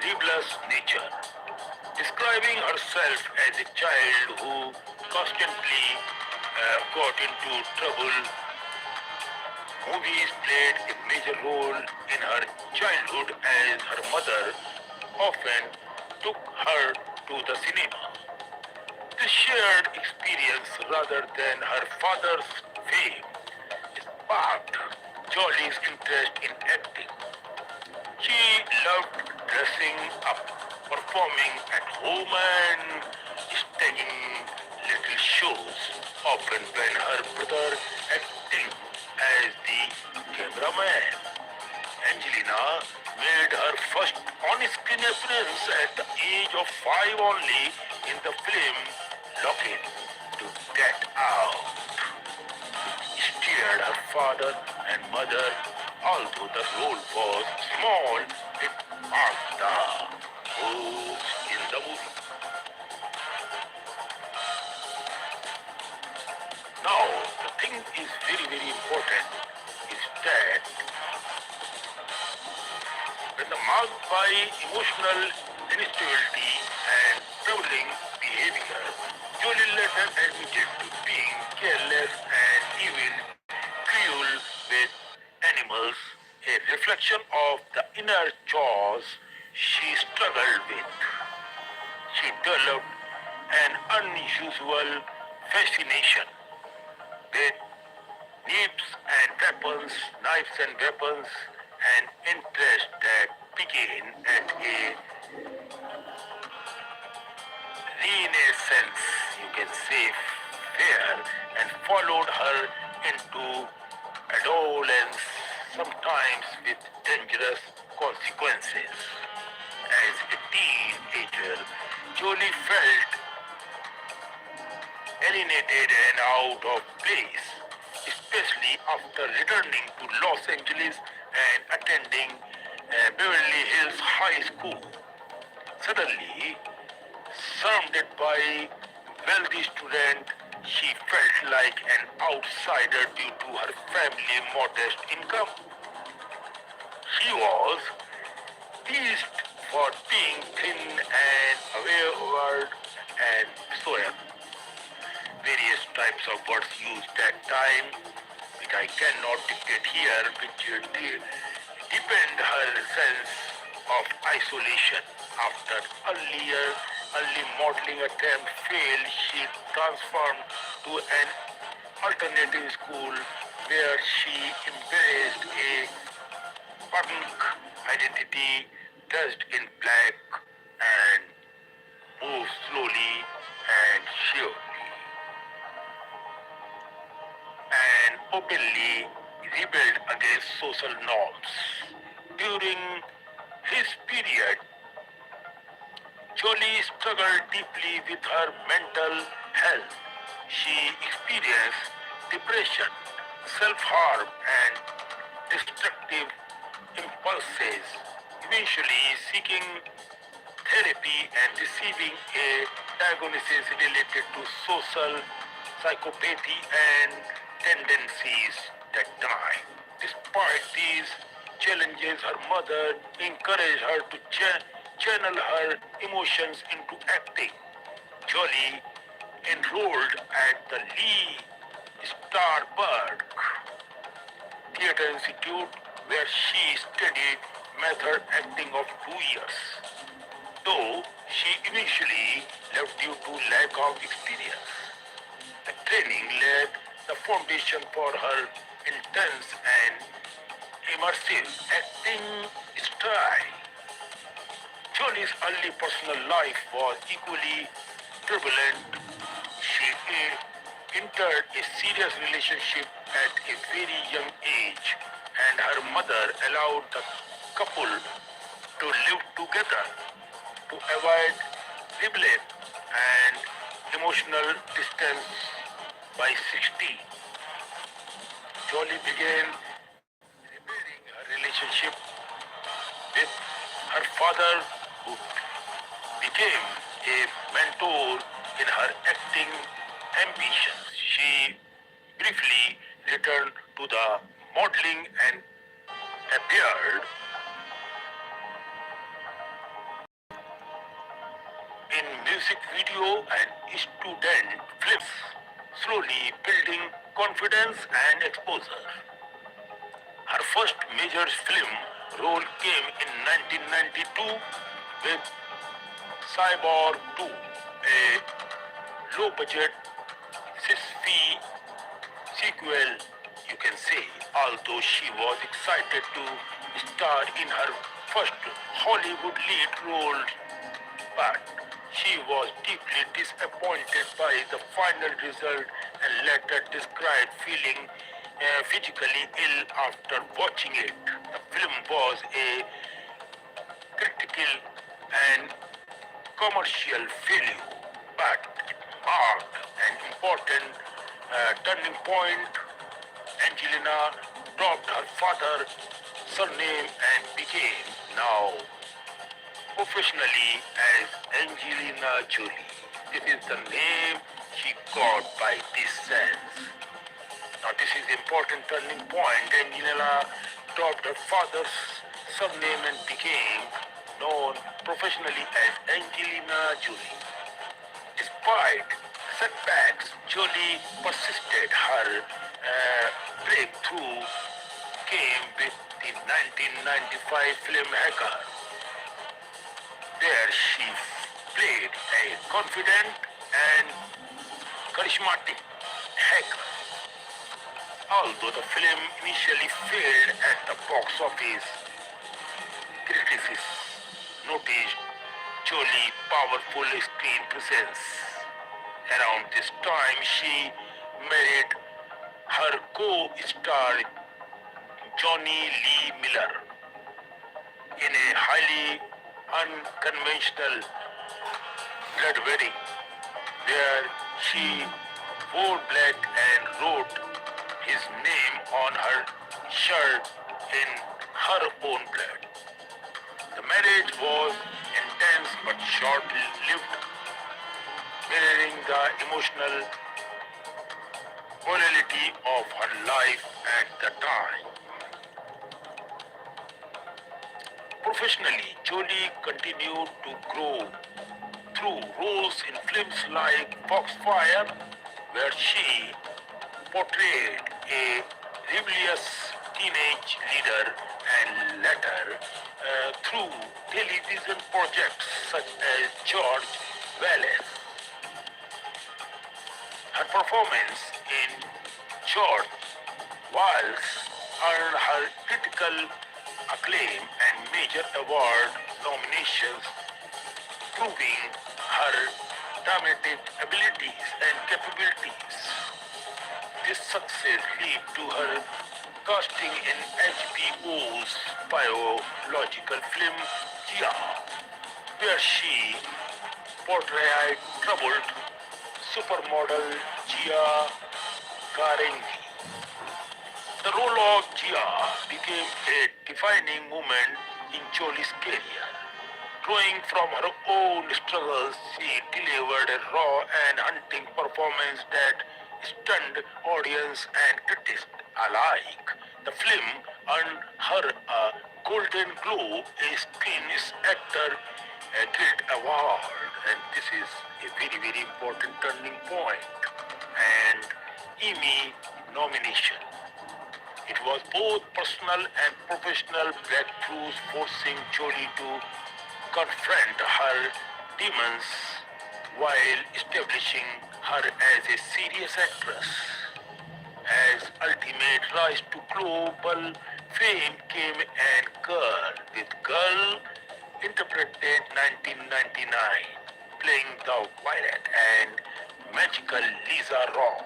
rebellious nature, describing herself as a child who constantly got into trouble. Movies played a major role in her childhood as her mother often took her to the cinema. This shared experience rather than her father's fame sparked Jolie's interest in acting. She loved dressing up, performing at home and staging little shows, often when her brother acting as the cameraman. Angelina made her first on-screen appearance at the age of 5 only in the film Lock-In to Get Out. Steered her father and mother, although the role was small, it marked the moves in the movie. Now, the thing is very important is that when the marked by emotional instability and troubling behavior, Jolie later admitted to being careless and even cruel with animals, a reflection of the inner chores she struggled with. She developed an unusual fascination with knives and weapons, an interest that began at a renaissance, you can say, fair, and followed her into adolescence, sometimes with dangerous consequences. As a teenager, Jolie felt alienated and out of place, especially after returning to Los Angeles and attending Beverly Hills High School. Suddenly, surrounded by wealthy students, she felt like an outsider due to her family's modest income. She was teased for being thin and awkward and so on. Various types of words used that time, which I cannot dictate here, which deepened her sense of isolation. After early modeling attempt failed, she transformed to an alternative school where she embraced a punk identity, dressed in black, and moved slowly and surely, and openly rebelled against social norms. During his period, Jolie struggled deeply with her mental health. She experienced depression, self-harm, and destructive impulses, eventually seeking therapy and receiving a diagnosis related to social psychopathy and tendencies that time. Despite these challenges her mother, encourages her to channel her emotions into acting. Jolie enrolled at the Lee Starberg Theatre Institute, where she studied method acting of 2 years. Though she eventually left due to lack of experience. The training laid the foundation for her intense and immersive acting style. Jolie's early personal life was equally turbulent. She entered a serious relationship at a very young age, and her mother allowed the couple to live together to avoid rebellion and emotional distance. By 16, Jolie began repairing her relationship with her father, who became a mentor in her acting ambitions. She briefly returned to the modeling and appeared in music video and student films, slowly building confidence and exposure. Her first major film role came in 1992 with Cyborg 2, a low-budget sci-fi sequel, you can say, although she was excited to star in her first Hollywood lead role, but she was deeply disappointed by the final result and later described feeling physically ill after watching it. The film was a critical and commercial failure, but it marked an important turning point. Angelina dropped her father's surname and became now professionally as Angelina Jolie. This is the name she got by this sense. Now this is important turning point. Angelina dropped her father's surname and became known professionally as Angelina Jolie. Despite setbacks, Jolie persisted. Her breakthrough came with the 1995 film Hacker. There she played a confident and charismatic hacker. Although the film initially failed at the box office, critics noticed Jolie's powerful screen presence. Around this time, she married her co-star Johnny Lee Miller in a highly unconventional blood wedding, where she wore black and wrote his name on her shirt in her own blood. The marriage was intense but short-lived, mirroring the emotional volatility of her life at the time. Professionally, Jolie continued to grow through roles in films like Foxfire, where she portrayed a rebellious teenage leader, and later through television projects such as George Wallace. Her performance in George Wallace earned her critical acclaim and major award nominations, proving her dramatic abilities and capabilities. This success led to her casting in HBO's biological film Gia, where she portrayed troubled supermodel Gia Karengi. The role of Gia became a defining moment in Jolie's career. Drawing from her own struggles, she delivered a raw and haunting performance that stunned audience and critics alike. The film earned her a Golden Globe, a Screen Actor Guild Award, and this is a very, very important turning point, and Emmy nomination. It was both personal and professional breakthroughs, forcing Jolie to confront her demons while establishing her as a serious actress. As ultimate rise to global fame came and Girl, with Girl interpreted 1999, playing the Violet and magical Lisa Raw.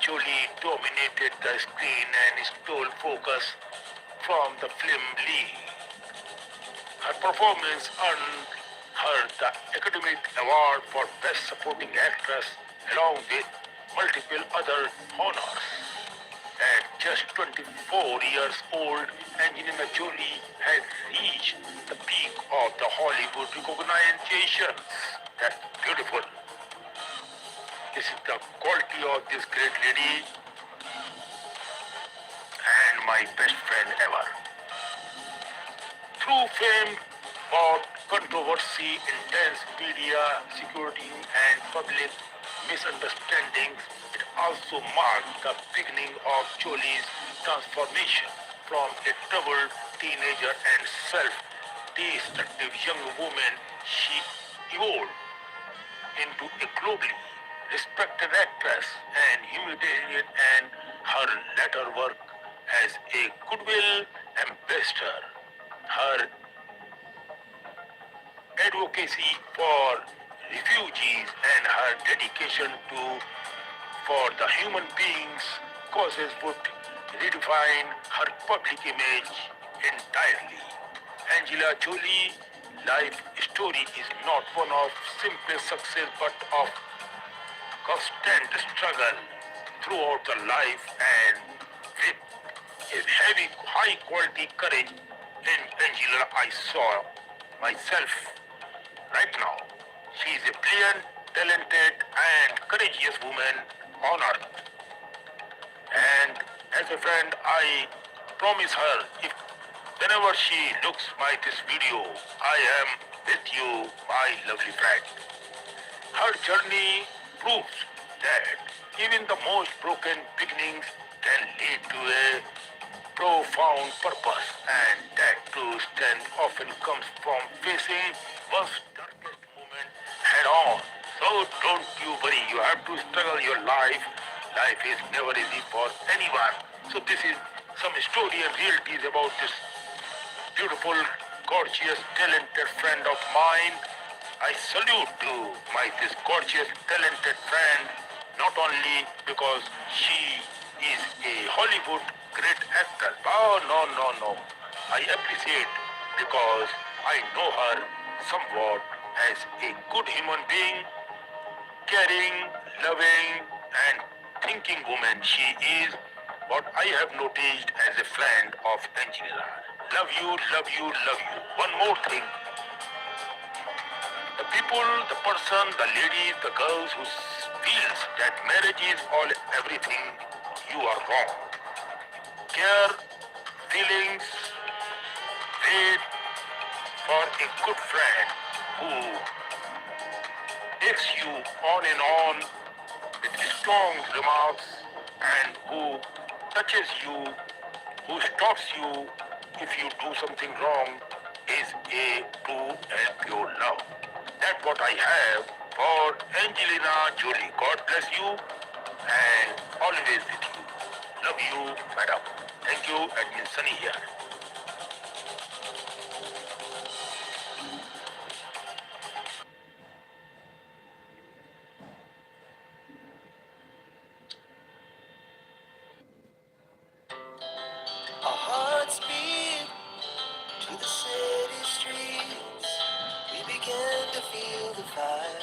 Jolie dominated the screen and stole focus from the film lead. Her performance earned her the Academy Award for Best Supporting Actress along with multiple other honors. At just 24 years old, Angelina Jolie had reached the peak of the Hollywood recognition. That's beautiful. This is the quality of this great lady and my best friend ever. Through fame, fought controversy, intense media security, and public misunderstandings, it also marked the beginning of Jolie's transformation from a troubled teenager and self-destructive young woman. She evolved into a globally respected actress and humanitarian, and her later work as a goodwill ambassador, her advocacy for refugees, and her dedication to for the human beings causes would redefine her public image entirely. Angela Jolie life story is not one of simple success but of constant struggle throughout the life, and with a heavy high quality courage in Angela I saw myself right now. She is a brilliant, talented and courageous woman on earth. And as a friend, I promise her if whenever she looks my this video, I am with you, my lovely friend. Her journey proves that even the most broken beginnings can lead to a profound purpose, and that true strength often comes from facing one's darkest moment head on. So don't you worry, you have to struggle your life. Life is never easy for anyone. So this is some story and realities about this beautiful, gorgeous, talented friend of mine. I salute to my this gorgeous, talented friend, not only because she is a Hollywood great actor. Oh, no, no, no. I appreciate because I know her somewhat as a good human being, caring, loving, and thinking woman. She is what I have noticed as a friend of Angelina. Love you, love you, love you. One more thing. The people, the person, the ladies, the girls who feels that marriage is all everything, you are wrong. Care, feelings, wait for a good friend who takes you on and on with strong remarks and who touches you, who stops you if you do something wrong, is a true and pure love. That's what I have for Angelina Jolie. God bless you and always with you. Love you, madam. Thank you, Admin Sunny here. Our hearts beat to the city streets. We began to feel the fire.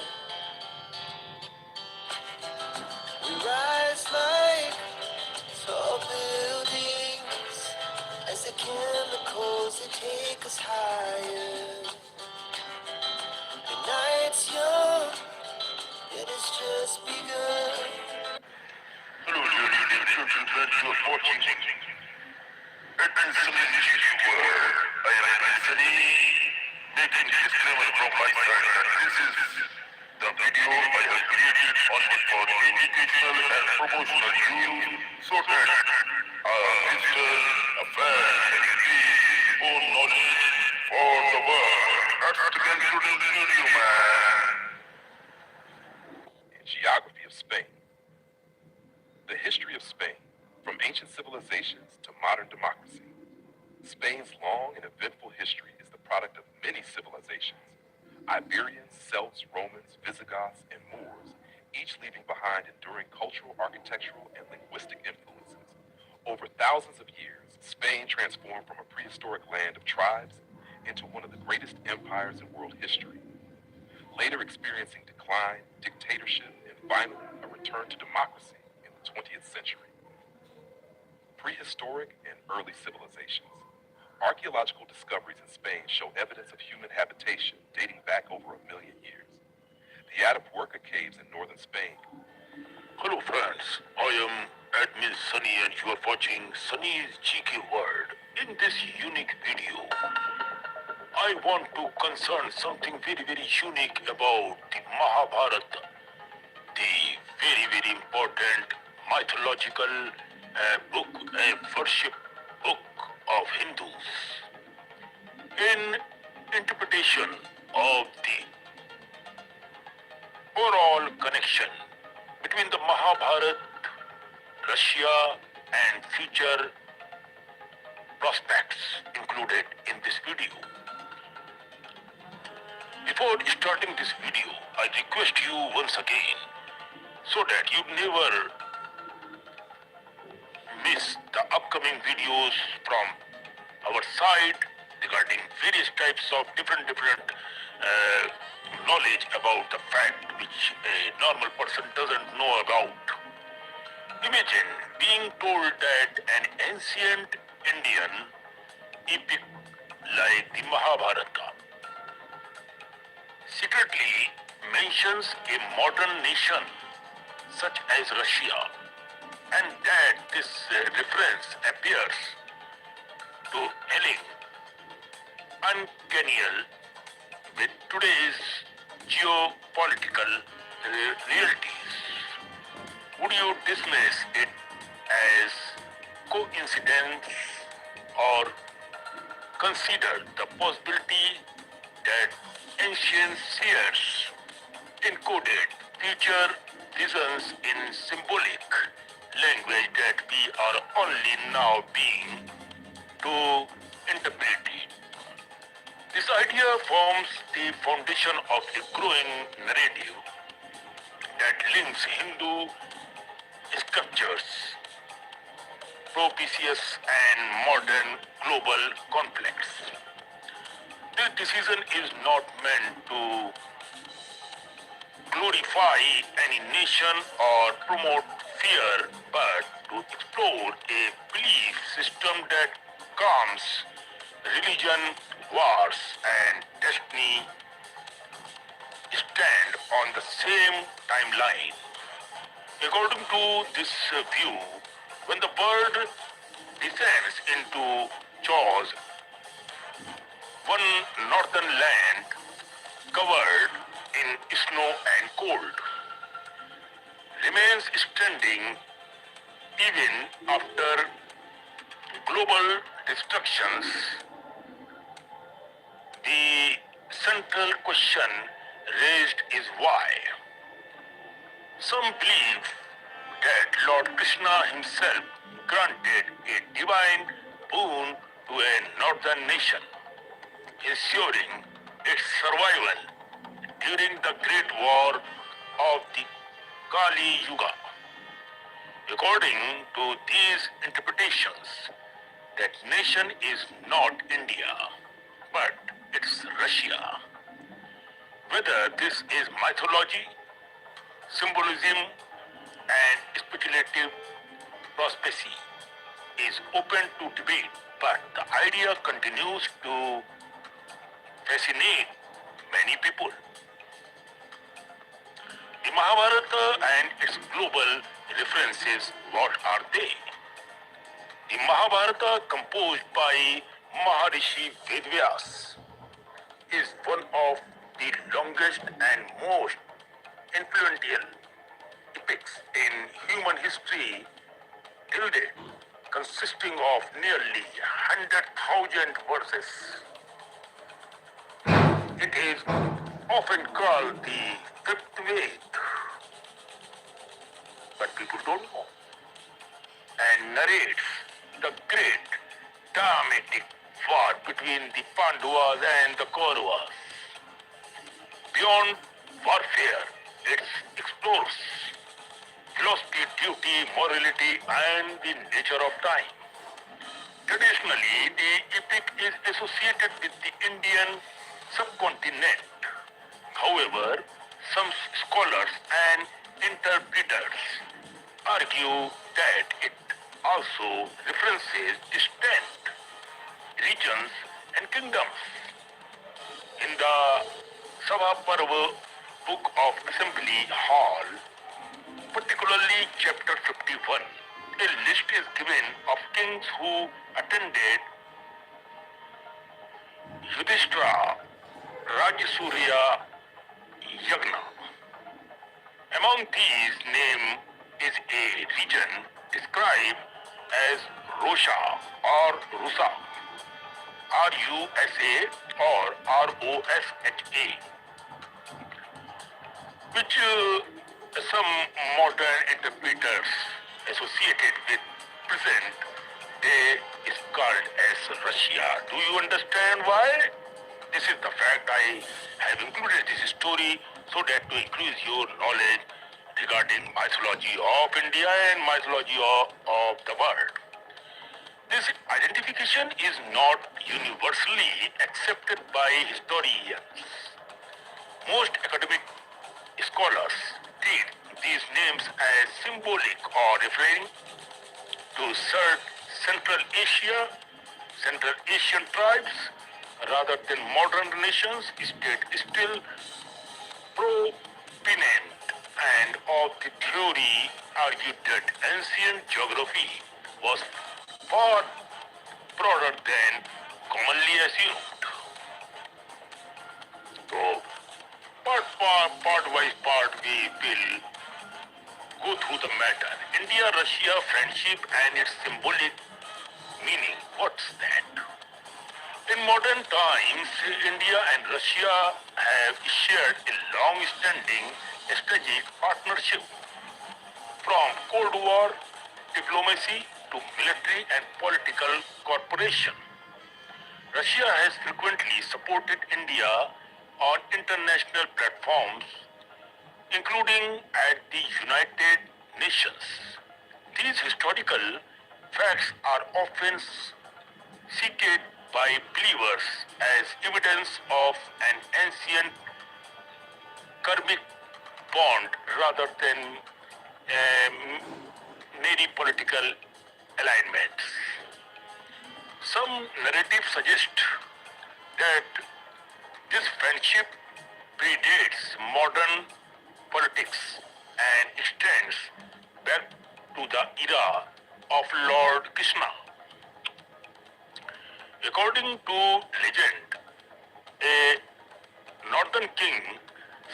We rise like tall buildings as the chemicals they take us higher. The night's young, yet it's just begun. Hello, ladies and gentlemen, you're watching Attention, viewer. I am mentioning, making disclaimer from my side that this is the video I have created only for educational and promotional use so that visitors, fans can increase own knowledge for the world. That's the today's video, man. Geography of Spain. The history of Spain, from ancient civilizations to modern democracy. Spain's long and eventful history is the product of many civilizations. Iberians, Celts, Romans, Visigoths, and Moors, each leaving behind enduring cultural, architectural, and linguistic influences. Over thousands of years, Spain transformed from a prehistoric land of tribes into one of the greatest empires in world history. Later experiencing decline, dictatorship, and finally a return to democracy in the 20th century. Prehistoric and early civilizations. Archaeological discoveries in Spain show evidence of human habitation dating back over 1 million years. The Atapuerca caves in northern Spain. Hello friends, I am Admin Sunny and you are watching Sunny's GK World. In this unique video, I want to concern something very unique about the Mahabharata, the very important mythological book, a worship book of Hindus. In interpretation of the overall connection between the Mahabharata, Russia, and future prospects included in this video. Before starting this video, I request you once again, so that you never miss the upcoming videos from our side regarding various types of different knowledge about the fact which a normal person doesn't know about. Imagine being told that an ancient Indian epic like the Mahabharata secretly mentions a modern nation such as Russia, and that this reference appears to align uncanny with today's geopolitical realities. Would you dismiss it as coincidence or consider the possibility that ancient seers encoded future visions in symbolic language that we are only now being to interpret it? This idea forms the foundation of a growing narrative that links Hindu scriptures, propitious and modern global conflicts. This decision is not meant to glorify any nation or promote fear, but to explore a belief system that calms religion, wars, and destiny stand on the same timeline. According to this view, when the bird descends into jaws, one northern land covered in snow and cold remains standing even after global destructions. The central question raised is why. Some believe that Lord Krishna himself granted a divine boon to a northern nation, ensuring its survival during the Great War of the Kali Yuga. According to these interpretations, that nation is not India, but it's Russia. Whether this is mythology, symbolism, and speculative prophecy is open to debate, but the idea continues to fascinate many people. The Mahabharata and its global references, what are they? The Mahabharata, composed by Maharishi Vedvyas, is one of the longest and most influential epics in human history till date, consisting of nearly 100,000 verses. It is often called the fifth Ved, but people don't know, and narrates the great dramatic war between the Pandavas and the Kauravas. Beyond warfare, it explores philosophy, duty, morality, and the nature of time. Traditionally, the epic is associated with the Indian subcontinent. However, some scholars and interpreters argue that it also references distant regions and kingdoms. In the Sabha Parva Book of Assembly Hall, particularly chapter 51, a list is given of kings who attended Yudhishthira Rajasuria Yagna. Among these names is a region described as Rosha or Rusa, R-U-S-A or R-O-S-H-A, which some modern interpreters associated with present day is called as Russia. Do you understand why? This is the fact I have included this story so that to increase your knowledge regarding mythology of India and mythology of the world. This identification is not universally accepted by historians. Most academic scholars treat these names as symbolic or referring to Central Asia, Central Asian tribes, rather than modern nations, state still proponent and of the theory argued that ancient geography was far broader than commonly assumed. So, part by part, we will go through the matter. India-Russia friendship and its symbolic meaning. What's that? In modern times, India and Russia have shared a long-standing strategic partnership from Cold War diplomacy to military and political cooperation. Russia has frequently supported India on international platforms, including at the United Nations. These historical facts are often cited by believers as evidence of an ancient karmic bond rather than merely political alignments. Some narratives suggest that this friendship predates modern politics and extends back to the era of Lord Krishna. According to legend, a northern king,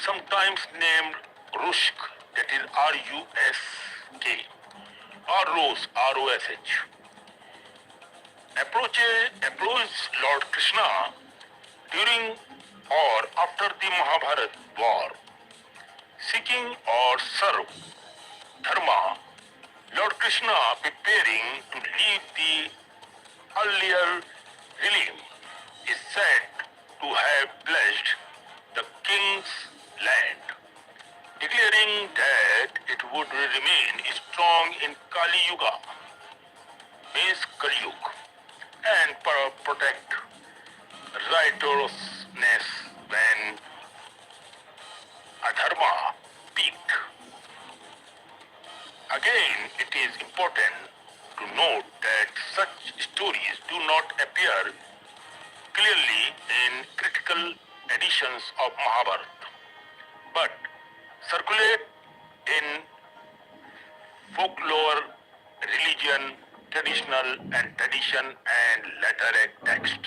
sometimes named Rushk, that is R-U-S-K, or Rose, R-O-S-H, approached Lord Krishna during or after the Mahabharata war, seeking or serve dharma. Lord Krishna, preparing to leave the earlier realm, is said to have pledged the king's land, declaring that it would remain strong in Kali Yuga, means Kali Yuga, and protect righteousness when adharma peaked. Again, it is important to note that such stories do not appear clearly in critical editions of Mahabharata, but circulate in folklore, religion, traditional and tradition and letter text.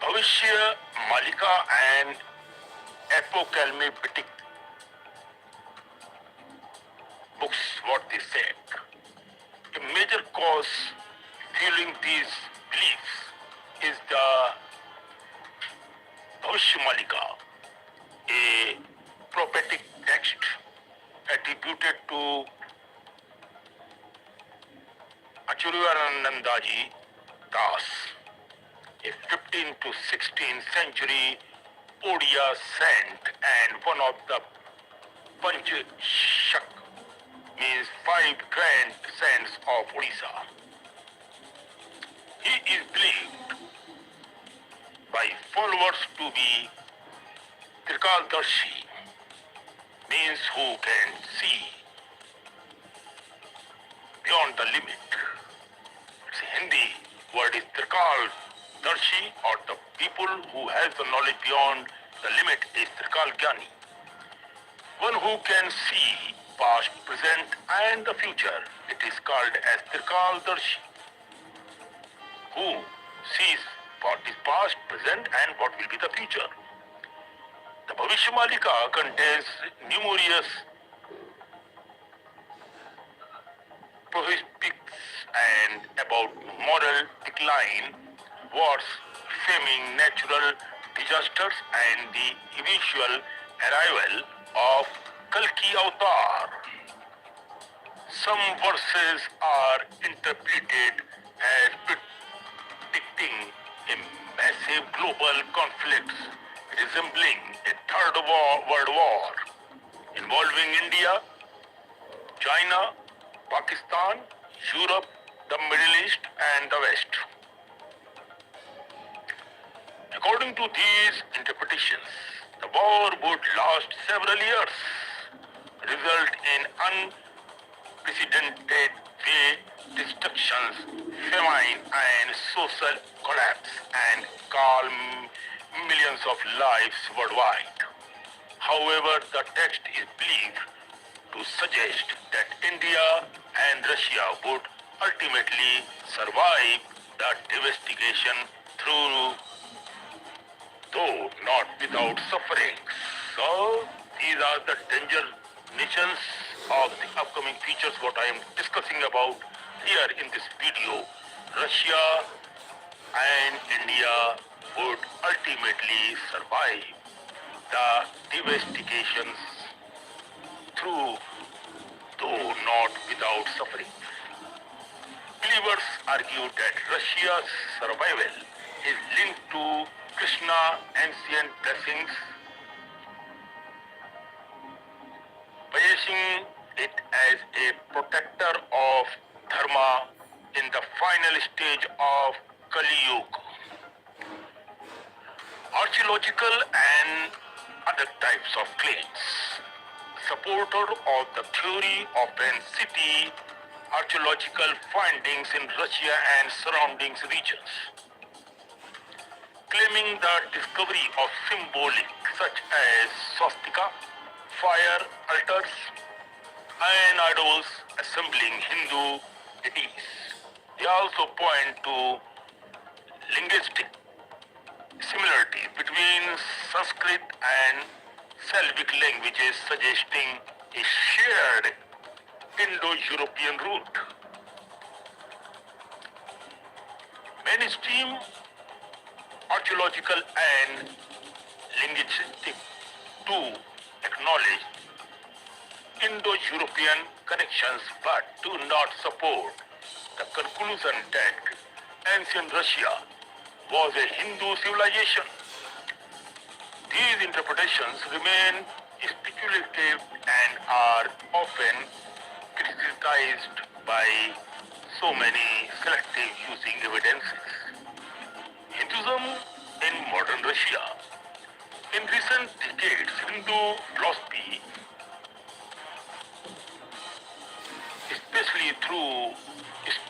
Bhavishya, Malika and apocalyptic books, what they said. A major cause fueling these beliefs is the Bhavishya Malika, a prophetic text attributed to Acharyanandaji Das, a 15th to 16th century Odia saint and one of the Panchashak, means 5 grand saints of Odisha. He is believed by followers to be Trikaldarshi, means who can see beyond the limit. It's a Hindi word is Trikaldarshi, or the people who has the knowledge beyond the limit is Trikalgyani. One who can see past, present and the future. It is called as Trikaldarshi, who sees what is past, present and what will be the future. The Bhavishya Malika contains numerous prophetics and about moral decline, wars, famine, natural disasters and the eventual arrival of Kalki Avatar. Some verses are interpreted as predicting a massive global conflict resembling a world war involving India, China, Pakistan, Europe, the Middle East and the West. According to these interpretations, the war would last several years, result in unprecedented destructions, famine and social collapse, and calm millions of lives worldwide. However, the text is believed to suggest that India and Russia would ultimately survive the devastation through, though not without suffering. So, these are the danger nations of the upcoming features what I am discussing about here in this video. Russia and India would ultimately survive the devastations through, though not without suffering. Believers argue that Russia's survival is linked to Krishna's ancient blessings, placing it as a protector of Dharma in the final stage of Kali Yuga. Archaeological and other types of claims. Supporter of the theory of an city, archaeological findings in Russia and surrounding regions, claiming the discovery of symbolic such as swastika, fire altars, and idols assembling Hindu deities. They also point to linguistic similarities between Sanskrit and Slavic languages, suggesting a shared Indo-European root. Mainstream archaeological and linguistic to acknowledge Indo-European connections but do not support the conclusion that ancient Russia was a Hindu civilization. These interpretations remain speculative and are often criticized by so many selective using evidences. Hinduism in modern Russia. In recent decades, Hindu philosophy, especially through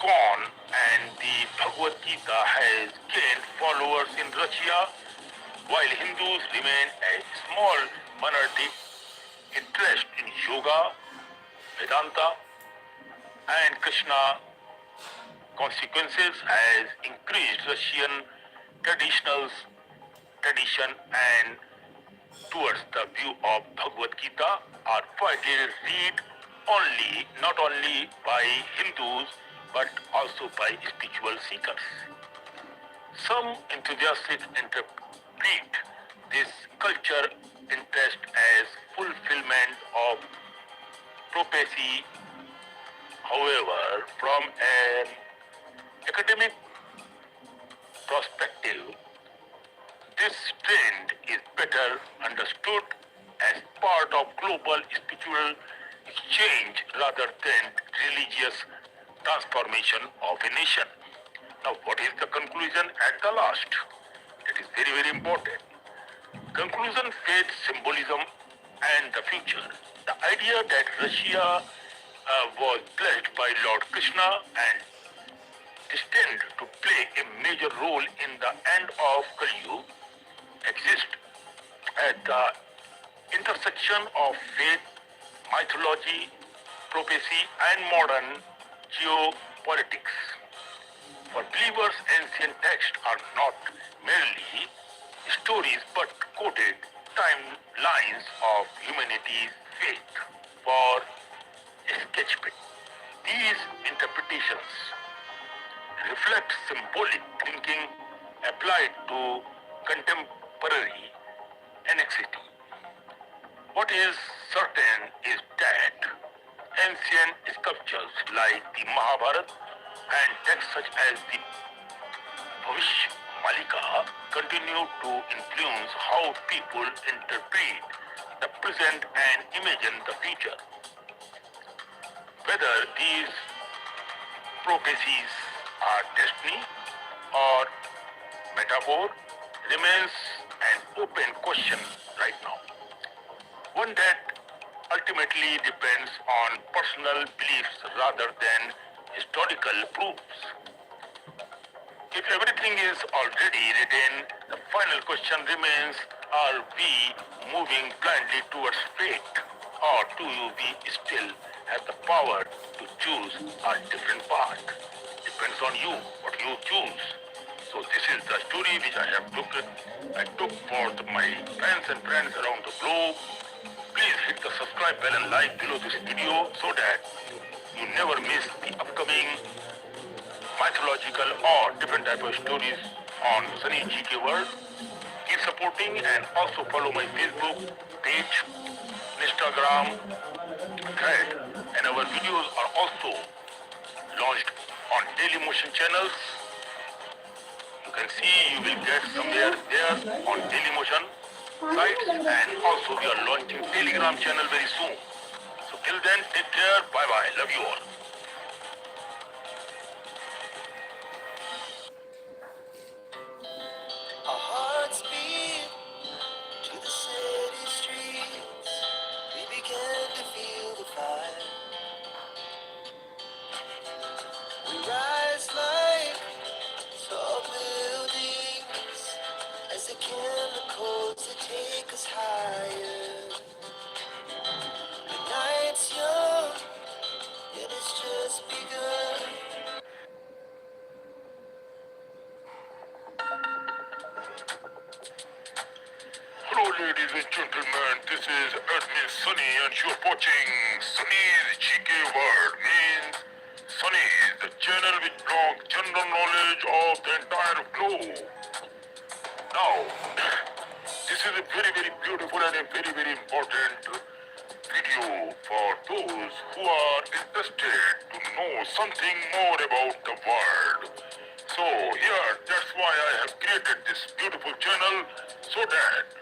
kaun and the Bhagavad Gita, has gained followers in Russia, while Hindus remain a small minority. interest in yoga, Vedanta, and Krishna consequences has increased Russian tradition and towards the view of Bhagavad Gita are widely read not only by Hindus but also by spiritual seekers. Some enthusiasts interpret this culture interest as fulfillment of prophecy. However, from an academic perspective, this trend is better understood as part of global spiritual exchange rather than religious transformation of a nation. Now, what is the conclusion at the last? It is very, very important. Conclusion, faith, symbolism, and the future. The idea that Russia was blessed by Lord Krishna and destined to play a major role in the end of Kali Yuga exists at the intersection of faith, mythology, prophecy, and modern geopolitics. For believers, ancient texts are not merely stories but quoted timelines of humanity's faith for sketchbook. These interpretations reflect symbolic thinking applied to contemporary anxiety. What is certain is that ancient sculptures like the Mahabharata and texts such as the Bhavish Malika continue to influence how people interpret the present and imagine the future. Whether these prophecies are destiny or metaphor remains an open question right now. One that ultimately depends on personal beliefs rather than historical proofs. If everything is already written, the final question remains, are we moving blindly towards fate, or do we still have the power to choose a different path? Depends on you, what you choose. So this is the story which I took for my fans and friends around the globe. Please hit the subscribe bell and like below this video so that you never miss the upcoming mythological or different type of stories on Sunny GK World. Keep supporting and also follow my Facebook page, Instagram, thread, and our videos are also launched on Daily Motion channels. You can see you will get somewhere there on Daily Motion sites, and also we are launching Telegram channel very soon. So till then, take care, bye bye, love you all. Our hearts beat to the city streets. We began to feel the fire. We rise like tall buildings as the chemicals that take us higher. The night's young, and it's just begun. Hello ladies and gentlemen, this is Admin Sunny and you're watching Sunny's GK World. Means Sunny is the channel which blogs general knowledge of the entire globe. Now, this is a very, very beautiful and a very, very important video for those who are interested to know something more about the world. So here, that's why I have created this beautiful channel so that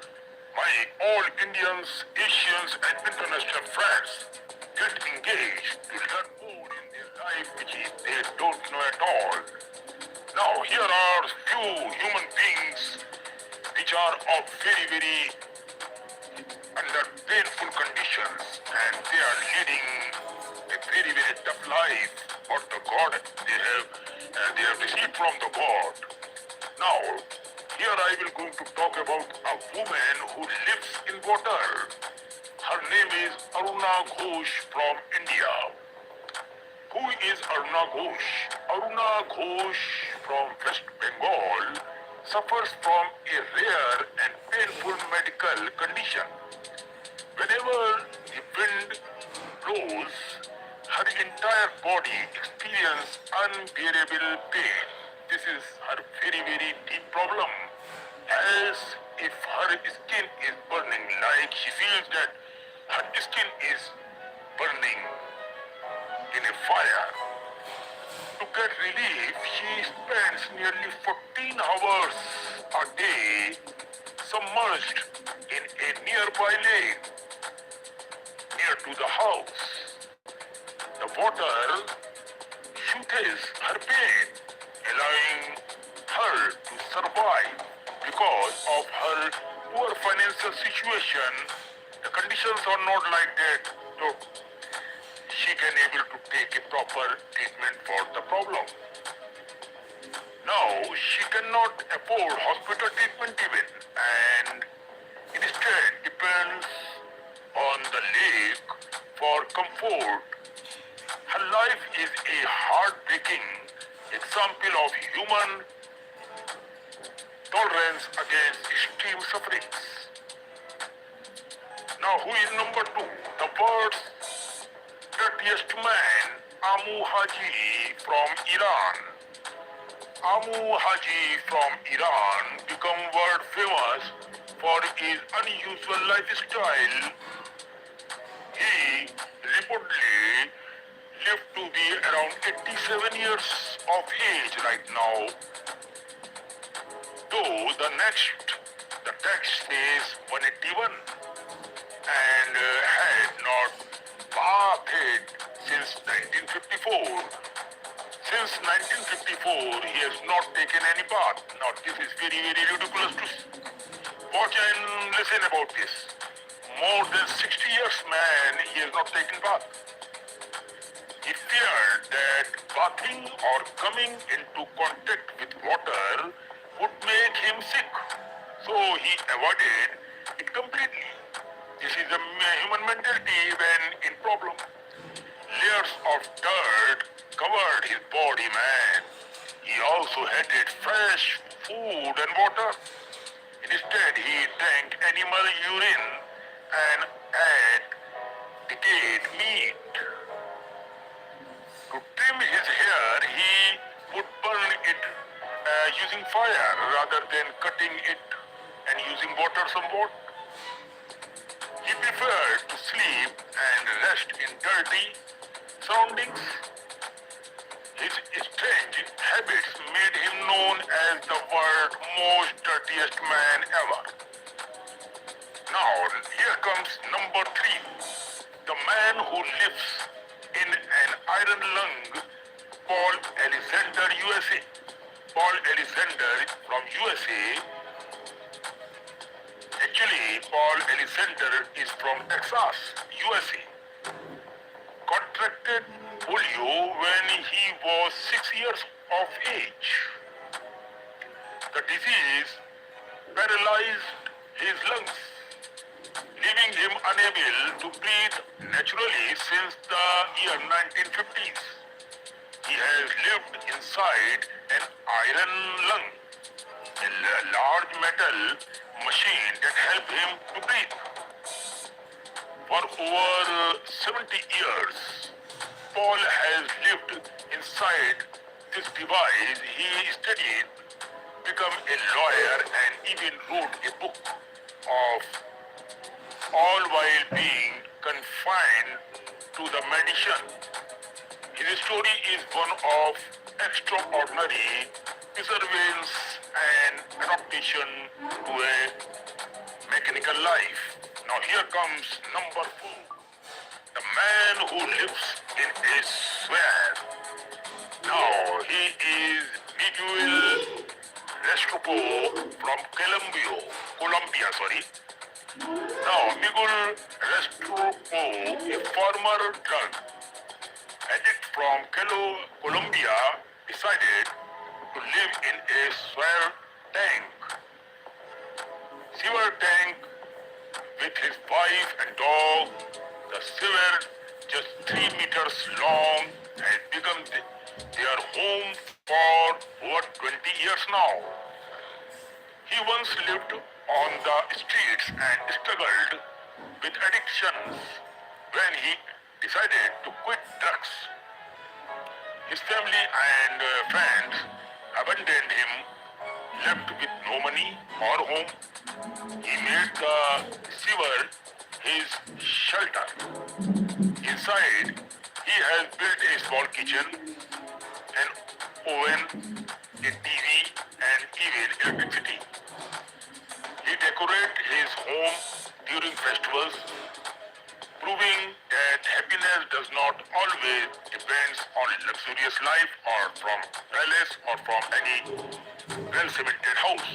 my all Indians, Asians and international friends get engaged to learn more in their life which they don't know at all. Now here are few human beings which are of very, very under painful conditions and they are leading a very, very tough life for the God they have received from the God. Now, here I will going to talk about a woman who lives in water. Her name is Aruna Ghosh from India. Who is Aruna Ghosh? Aruna Ghosh from West Bengal suffers from a rare and painful medical condition. Whenever the wind blows, her entire body experiences unbearable pain. This is her very deep problem. As if her skin is burning, like she feels that her skin is burning in a fire. To get relief, she spends nearly 14 hours a day submerged in a nearby lake near to the house. The water soothes her pain, allowing her to survive. Because of her poor financial situation, the conditions are not like that, so she can able to take a proper treatment for the problem. Now, she cannot afford hospital treatment even, and instead depends on the lake for comfort. Her life is a heartbreaking example of human tolerance against extreme sufferings. Now, who is number two? The world's dirtiest man, Amu Haji from Iran. Amu Haji from Iran became world famous for his unusual lifestyle. He reportedly lived to be around 87 years of age right now. Though the text says 181 and had not bathed since 1954. Since 1954, he has not taken any bath. Now this is very ridiculous to watch and listen about this. More than 60 years man, he has not taken bath. He feared that bathing or coming into contact with water would make him sick, so he avoided it completely. This is a human mentality when in problem. Layers of dirt covered his body, man. He also hated fresh food and water. Instead, he drank animal urine and ate decayed meat. To trim his hair, he would burn it using fire rather than cutting it and using water somewhat. He preferred to sleep and rest in dirty surroundings. His strange habits made him known as the world's most dirtiest man ever. Now, here comes number three. The man who lives in an iron lung, Paul Alexander, USA. Paul Alexander from USA. Actually, Paul Alexander is from Texas, USA. Contracted polio when he was 6 years of age. The disease paralyzed his lungs, leaving him unable to breathe naturally since the year 1950s. He has lived inside an iron lung, a large metal machine that helped him to breathe. For over 70 years, Paul has lived inside this device. He studied, became a lawyer, and even wrote a book of all while being confined to the medicine. His story is one of extraordinary perseverance and adaptation to a mechanical life. Now here comes number four. The man who lives in a swamp. Now he is Miguel Restrepo from Colombia. Now Miguel Restrepo, a former drug addict from Colombia, decided to live in a sewer tank with his wife and dog. The sewer, just 3 meters long, has become their home for over 20 years now. He once lived on the streets and struggled with addictions. When he decided to quit drugs, his family and friends abandoned him, left with no money or home. He made the sewer his shelter. Inside, he has built a small kitchen, an oven, a TV, and even electricity. He decorates his home during festivals, proving that happiness does not always depend on luxurious life or from palace or from any well-cemented house.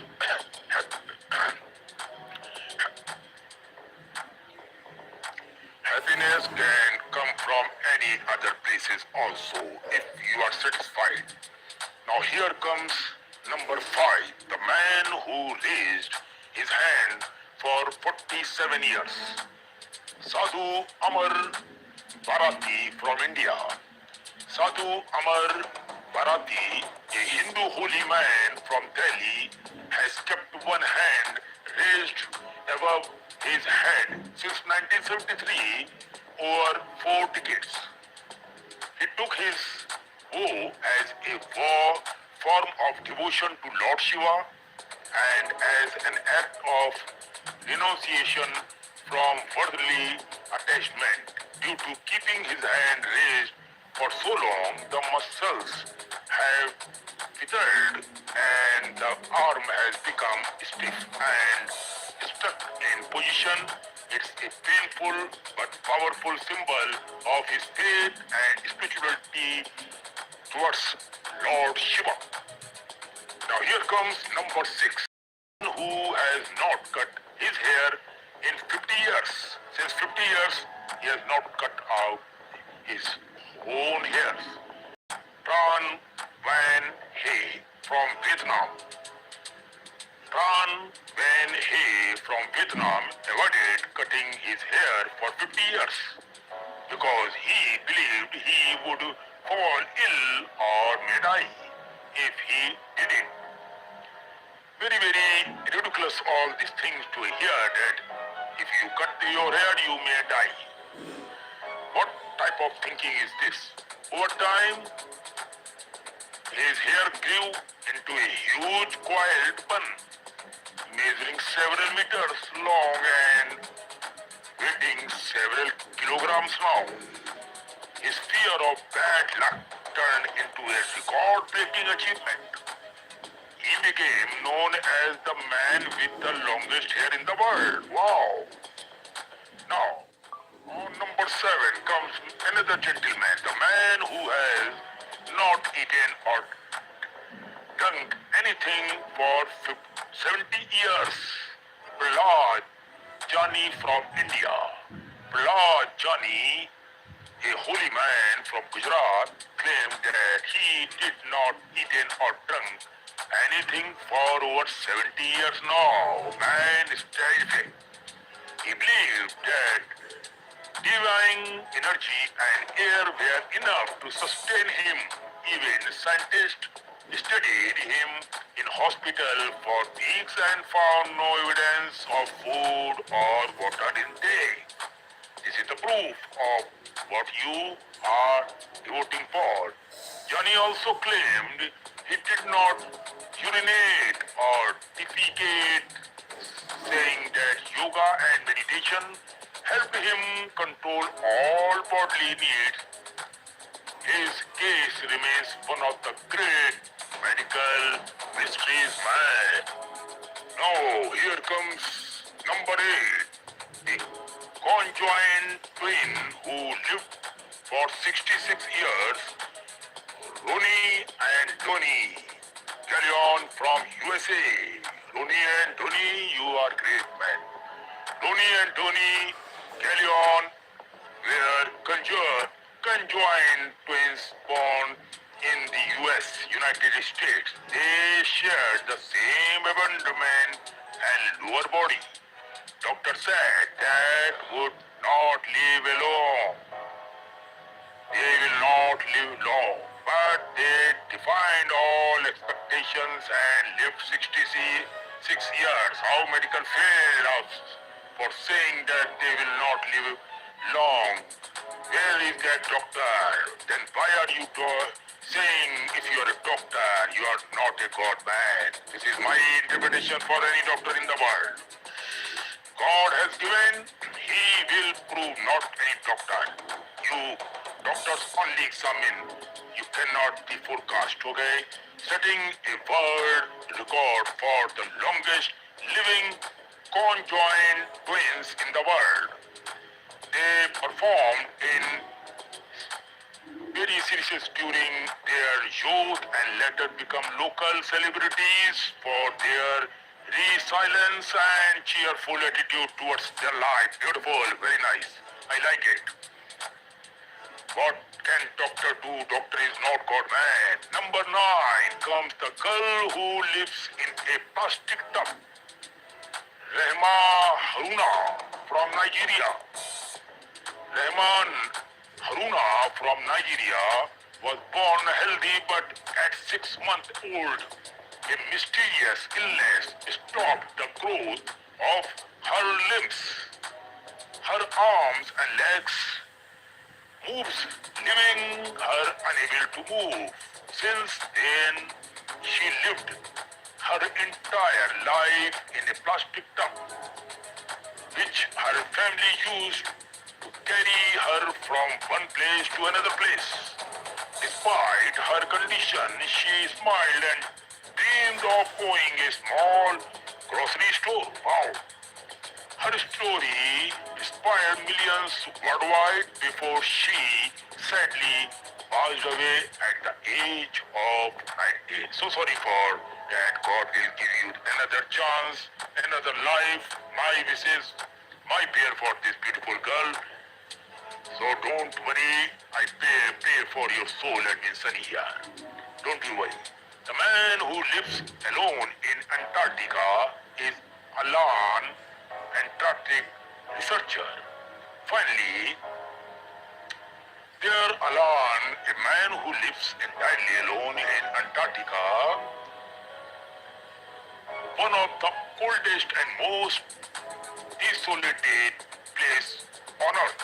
Happiness can come from any other places also if you are satisfied. Now here comes number 5, the man who raised his hand for 47 years. Sadhu Amar Bharati from India. Sadhu Amar Bharati, a Hindu holy man from Delhi, has kept one hand raised above his head since 1973, over 4 decades. He took his vow as a form of devotion to Lord Shiva and as an act of renunciation from worldly attachment. Due to keeping his hand raised for so long, the muscles have withered and the arm has become stiff and stuck in position. It's a painful but powerful symbol of his faith and spirituality towards Lord Shiva. Now here comes number 6, who has not cut his hair in 50 years. Since 50 years, he has not cut out his own hairs. Tran Van He from Vietnam. Tran Van He from Vietnam avoided cutting his hair for 50 years because he believed he would fall ill or may die if he did it. Very, very ridiculous all these things to hear that if you cut your hair, you may die. What type of thinking is this? Over time, his hair grew into a huge coiled bun, measuring several meters long and weighing several kilograms now. His fear of bad luck turned into a record-breaking achievement. He became known as the man with the longest hair in the world. Wow! Now, on number 7 comes another gentleman, the man who has not eaten or drunk anything for 70 years. Prahlad Jani from India. Prahlad Jani, a holy man from Gujarat, claimed that he did not eaten or drunk anything for over 70 years now. Man is terrific. He believed that divine energy and air were enough to sustain him. Even scientists studied him in hospital for weeks and found no evidence of food or water intake. This is the proof of what you are devoting for. Johnny also claimed he did not urinate or defecate, saying that yoga and meditation helped him control all bodily needs. His case remains one of the great medical mysteries, man. Now, here comes number 8, the conjoined twin who lived for 66 years, Rooney and Tony. Carry on from USA. Rooney and Tony, you are great, man. Rooney and Tony, carry on, were conjoined twins born in the US, United States. They shared the same abdomen and lower body. Doctor said that would not live alone. They will not live long, but they defied all expectations and lived 66 years. How medical failed us for saying that they will not live long. Where is that doctor? Then why are you saying if you are a doctor, you are not a god man? This is my interpretation for any doctor in the world. God has given, He will prove, not any doctor. You doctors only examine. You cannot be forecast, okay? Setting a world record for the longest living conjoined twins in the world. They performed in very serious during their youth and later become local celebrities for their resilience and cheerful attitude towards their life. Beautiful, very nice. I like it. What can doctor do? Doctor is not God man. Number 9 comes the girl who lives in a plastic tub. Rehma Haruna from Nigeria. Rahman Haruna from Nigeria was born healthy, but at 6 months old, a mysterious illness stopped the growth of her limbs. Her arms and legs moves, leaving her unable to move. Since then, she lived her entire life in a plastic tub, which her family used to carry her from one place to another place. Despite her condition, she smiled and dreamed of owning a small grocery store. Wow! Her story inspired millions worldwide before she sadly passed away at the age of 19. So sorry for that. God will give you another chance, another life. My wishes, my prayer for this beautiful girl. So don't worry, I pray for your soul and in sunny here. Don't you worry. The man who lives alone in Antarctica is Alan, Antarctic researcher. Finally, there Alan, a man who lives entirely alone in Antarctica, one of the coldest and most desolated place on earth.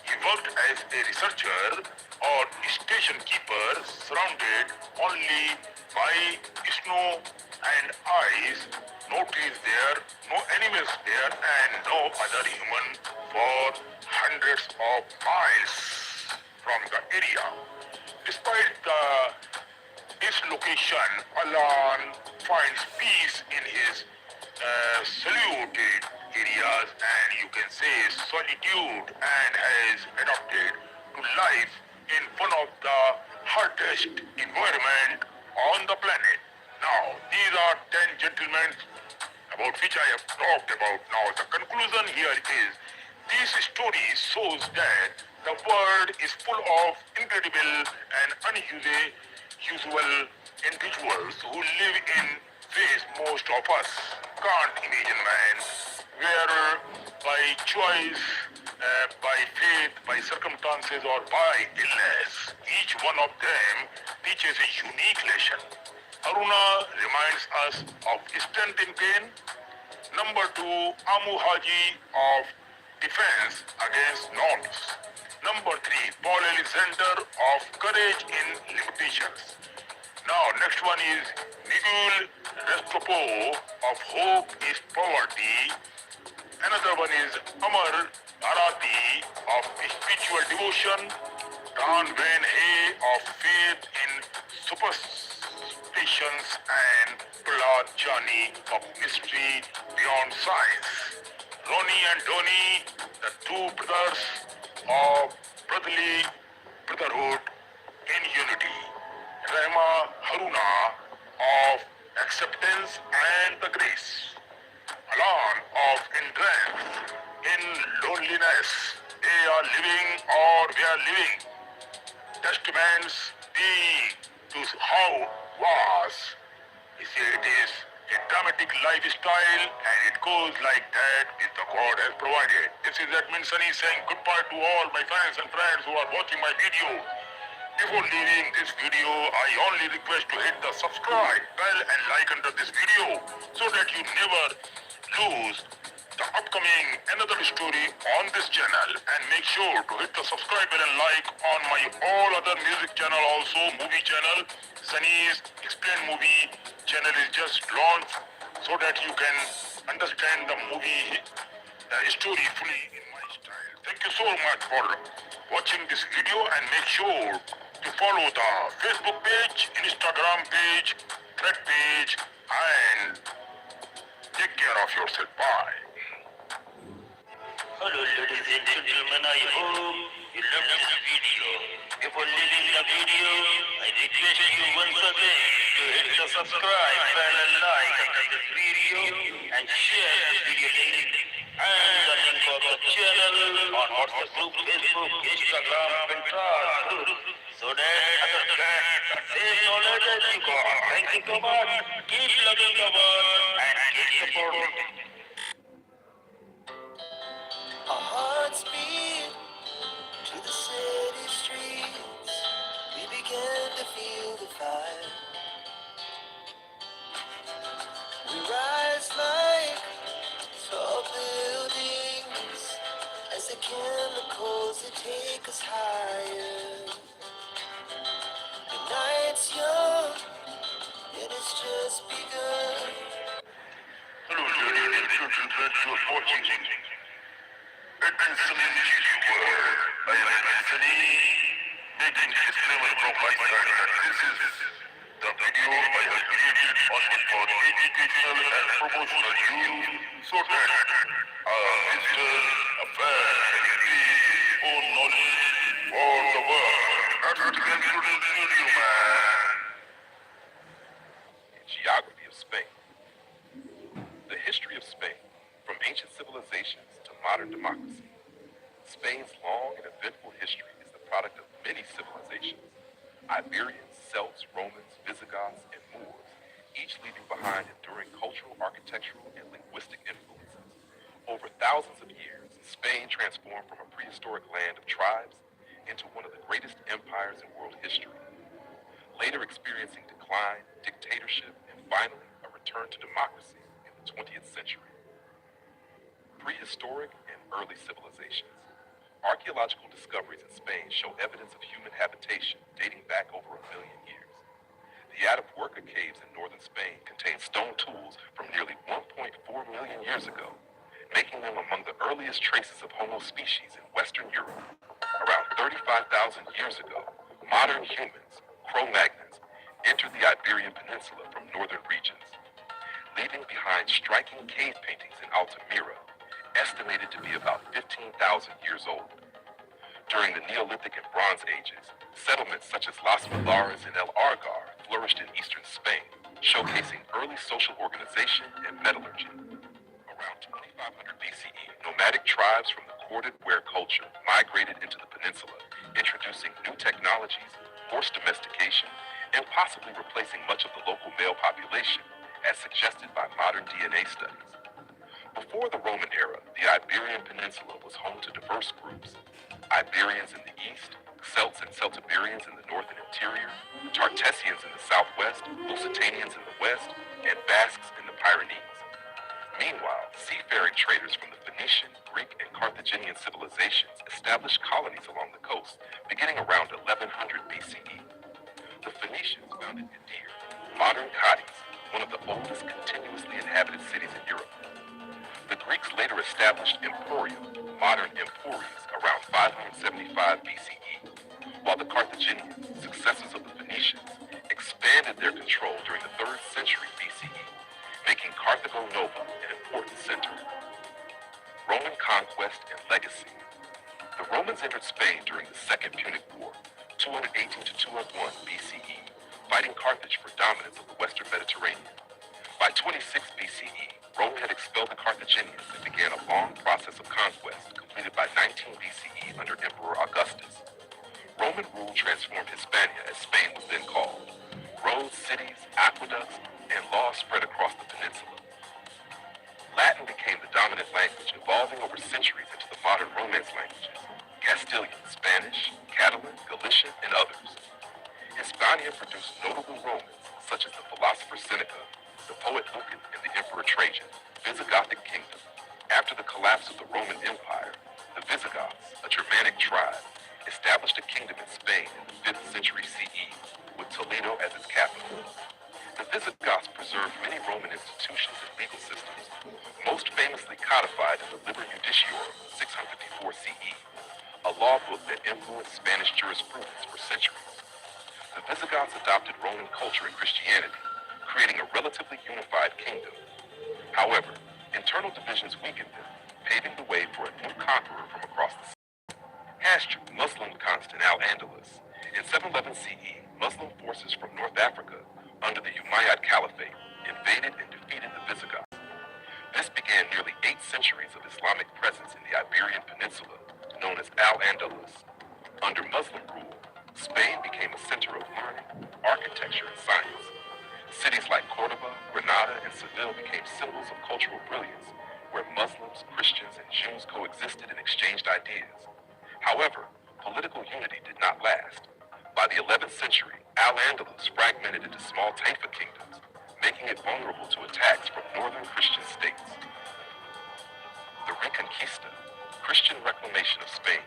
He worked as a researcher or station keeper, surrounded only by snow and ice. No trees there, no animals there, and no other human for hundreds of miles from the area. Despite this location, Alan finds peace in his saluted areas and you can say solitude, and has adapted to life in one of the hottest environment on the planet. Now, these are 10 gentlemen about which I have talked about. Now, the conclusion here is this story shows that the world is full of incredible and unusual individuals who live in ways most of us can't imagine, man, where by choice, by faith, by circumstances, or by illness, each one of them teaches a unique lesson. Aruna reminds us of strength in pain. Number 2, Amu Haji of defense against norms. Number 3, Paul Alexander of courage in limitations. Now, next one is Miguel Restrepo of hope is poverty. Another one is Amar Rathee of spiritual devotion. Dan Van Hay of faith in superstitions, and Prahlad Jani of mystery beyond science. Ronnie and Donnie, the two brothers of brotherhood in unity. Rehma Haruna of acceptance and the grace. Alan of endurance in loneliness. They are living or we are living. Testaments be to how was. He said it is a dramatic lifestyle, and it goes like that if the God has provided. This is Admin Sunny saying goodbye to all my fans and friends who are watching my video. Before leaving this video, I only request to hit the subscribe bell and like under this video so that you never lose the upcoming another story on this channel, and make sure to hit the subscribe bell and like on my all other music channel, also movie channel. Sunny's Explain Movie channel is just launched so that you can understand the movie story fully in my style. Thank you so much for watching this video, and make sure to follow the Facebook page, Instagram page, Thread page, and take care of yourself. Bye. Hello ladies and gentlemen, I hope you love this video. Before leaving the video, I request you once again to hit the subscribe bell and like under this video, and share this video link and the link of the channel on WhatsApp group, Facebook, Instagram, Pinterest group, so that others can same knowledge as you got. Thank you so much. Keep loving the world and keep supporting. Our hearts beat to the city streets. We began to feel the fire. We rise like tall buildings as the chemicals that take us higher. The night's young and it's just begun. Hello, ladies and gentlemen, you are watching Adventure in the World. I am Anthony, making this disclaimer from my side that this is the video I have created only for educational and promotional use, so that visitors, affairs, and increase own knowledge for the world. That's what we can do in the video, man. Geography of Spain. The history of Spain, from ancient civilizations to modern democracy. Spain's long and eventful history is the product of many civilizations. Iberians, Celts, Romans, Visigoths, and Moors, each leaving behind enduring cultural, architectural, and linguistic influences. Over thousands of years, Spain transformed from a prehistoric land of tribes into one of the greatest empires in world history. Later experiencing decline, dictatorship, and finally a return to democracy in the 20th century. Prehistoric and early civilizations. Archaeological discoveries in Spain show evidence of human habitation dating back over 1 million years. The Atapuerca caves in northern Spain contain stone tools from nearly 1.4 million years ago, making them among the earliest traces of Homo species in Western Europe. Around 35,000 years ago, modern humans, Cro-Magnons, entered the Iberian Peninsula from northern regions, leaving behind striking cave paintings in Altamira, estimated to be about 15,000 years old. During the Neolithic and Bronze Ages, settlements such as Las Valaras and El Argar flourished in eastern Spain, showcasing early social organization and metallurgy. Around 2500 BCE, nomadic tribes from the corded ware culture migrated into the peninsula, introducing new technologies, forced domestication, and possibly replacing much of the local male population, as suggested by modern DNA studies. Before the Roman era, the Iberian Peninsula was home to diverse groups. Iberians in the east, Celts and Celtiberians in the north and interior, Tartessians in the southwest, Lusitanians in the west, and Basques in the Pyrenees. Meanwhile, seafaring traders from the Phoenician, Greek, and Carthaginian civilizations established colonies along the coast, beginning around 1100 BCE. The Phoenicians founded Edir, modern Cadiz, one of the oldest continuously inhabited cities in Europe. The Greeks later established Emporium, modern Empories, around 575 BCE, while the Carthaginians, successors of the Phoenicians, expanded their control during the 3rd century BCE, making Carthago Nova an important center. Roman conquest and legacy. The Romans entered Spain during the Second Punic War, 218 to 201 BCE, fighting Carthage for dominance of the Western Mediterranean. By 26 BCE, Rome had expelled the Carthaginians and began a long process of conquest, completed by 19 BCE under Emperor Augustus. Roman rule transformed Hispania, as Spain was then called. Roads, cities, aqueducts, and laws spread across the peninsula. evolving over centuries into the modern Romance languages: Castilian, Spanish, Catalan, Galician, and others. Hispania produced notable Romans such as the philosopher Seneca, the poet Lucan, and the emperor Trajan. Visigothic kingdom. After the collapse of the Roman Empire, the Visigoths, a Germanic tribe, established a kingdom in Spain in the 5th century CE, with Toledo as its capital. The Visigoths preserved many Roman institutions and legal systems, most famously codified in the Liber Judiciorum 654 CE, a law book that influenced Spanish jurisprudence for centuries. The Visigoths adopted Roman culture and Christianity, creating a relatively unified kingdom. However, internal divisions weakened them, paving the way for a new conqueror from across the sea. Hasdrub, Muslim Constant al-Andalus. In 711 CE, Muslim forces from North Africa, under the Umayyad Caliphate, invaded and defeated the Visigoths. This began nearly 8 centuries of Islamic presence in the Iberian Peninsula, known as Al-Andalus. Under Muslim rule, Spain became a center of learning, architecture, and science. Cities like Cordoba, Granada, and Seville became symbols of cultural brilliance, where Muslims, Christians, and Jews coexisted and exchanged ideas. However, political unity did not last. By the 11th century, Al-Andalus fragmented into small Taifa kingdoms, making it vulnerable to attacks from northern Christian states. The Reconquista, Christian reclamation of Spain.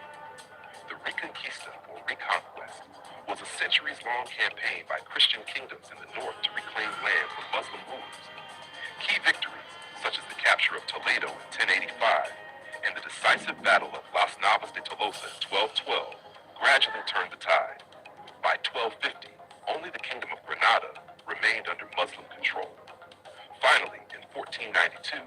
The Reconquista, or Reconquest, was a centuries-long campaign by Christian kingdoms in the north to reclaim land from Muslim rulers. Key victories, such as the capture of Toledo in 1085 and the decisive battle of Las Navas de Tolosa in 1212, gradually turned the tide. By 1250, only the Kingdom of Granada remained under Muslim control. Finally, in 1492,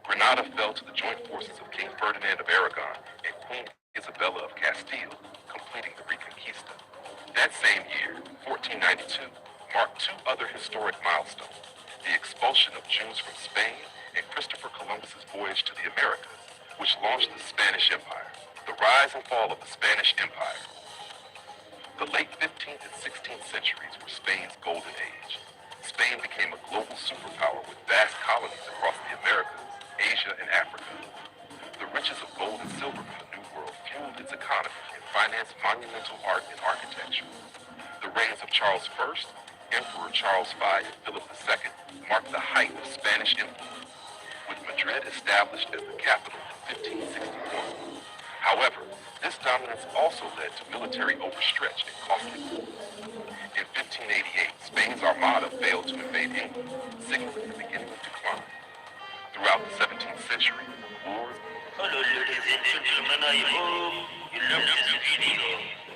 Granada fell to the joint forces of King Ferdinand of Aragon and Queen Isabella of Castile, completing the Reconquista. That same year, 1492, marked 2 other historic milestones: the expulsion of Jews from Spain and Christopher Columbus's voyage to the Americas, which launched the Spanish Empire. The rise and fall of the Spanish Empire. The late 15th and 16th centuries were Spain's golden age. Spain became a global superpower with vast colonies across the Americas, Asia, and Africa. The riches of gold and silver from the New World fueled its economy and financed monumental art and architecture. The reigns of Charles I, Emperor Charles V, and Philip II marked the height of Spanish influence, with Madrid established as the capital in 1561. However, this dominance also led to military overstretch and costly wars. In 1588, Spain's armada failed to invade England, signaling the beginning of decline. Throughout the 17th century, wars. Hello ladies and gentlemen, I hope you love this video.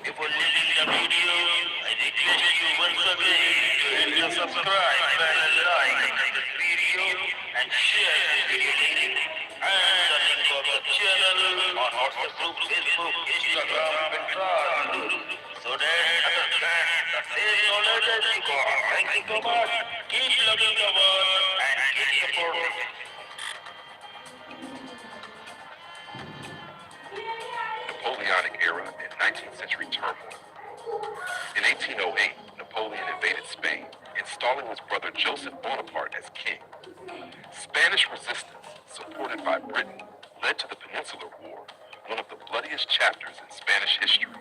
Before leaving the video, I request you once again to hit the subscribe button, like this video, and share this video link, and the link of the channel on WhatsApp group, Facebook, Instagram, and Twitter, so that others can save knowledge as you go. Thank you so much. Keep loving the world and keep supporting it. Napoleonic era and 19th century turmoil. In 1808, Napoleon invaded Spain, installing his brother Joseph Bonaparte as king. Spanish resistance, supported by Britain, led to the Peninsular War, one of the bloodiest chapters in Spanish history.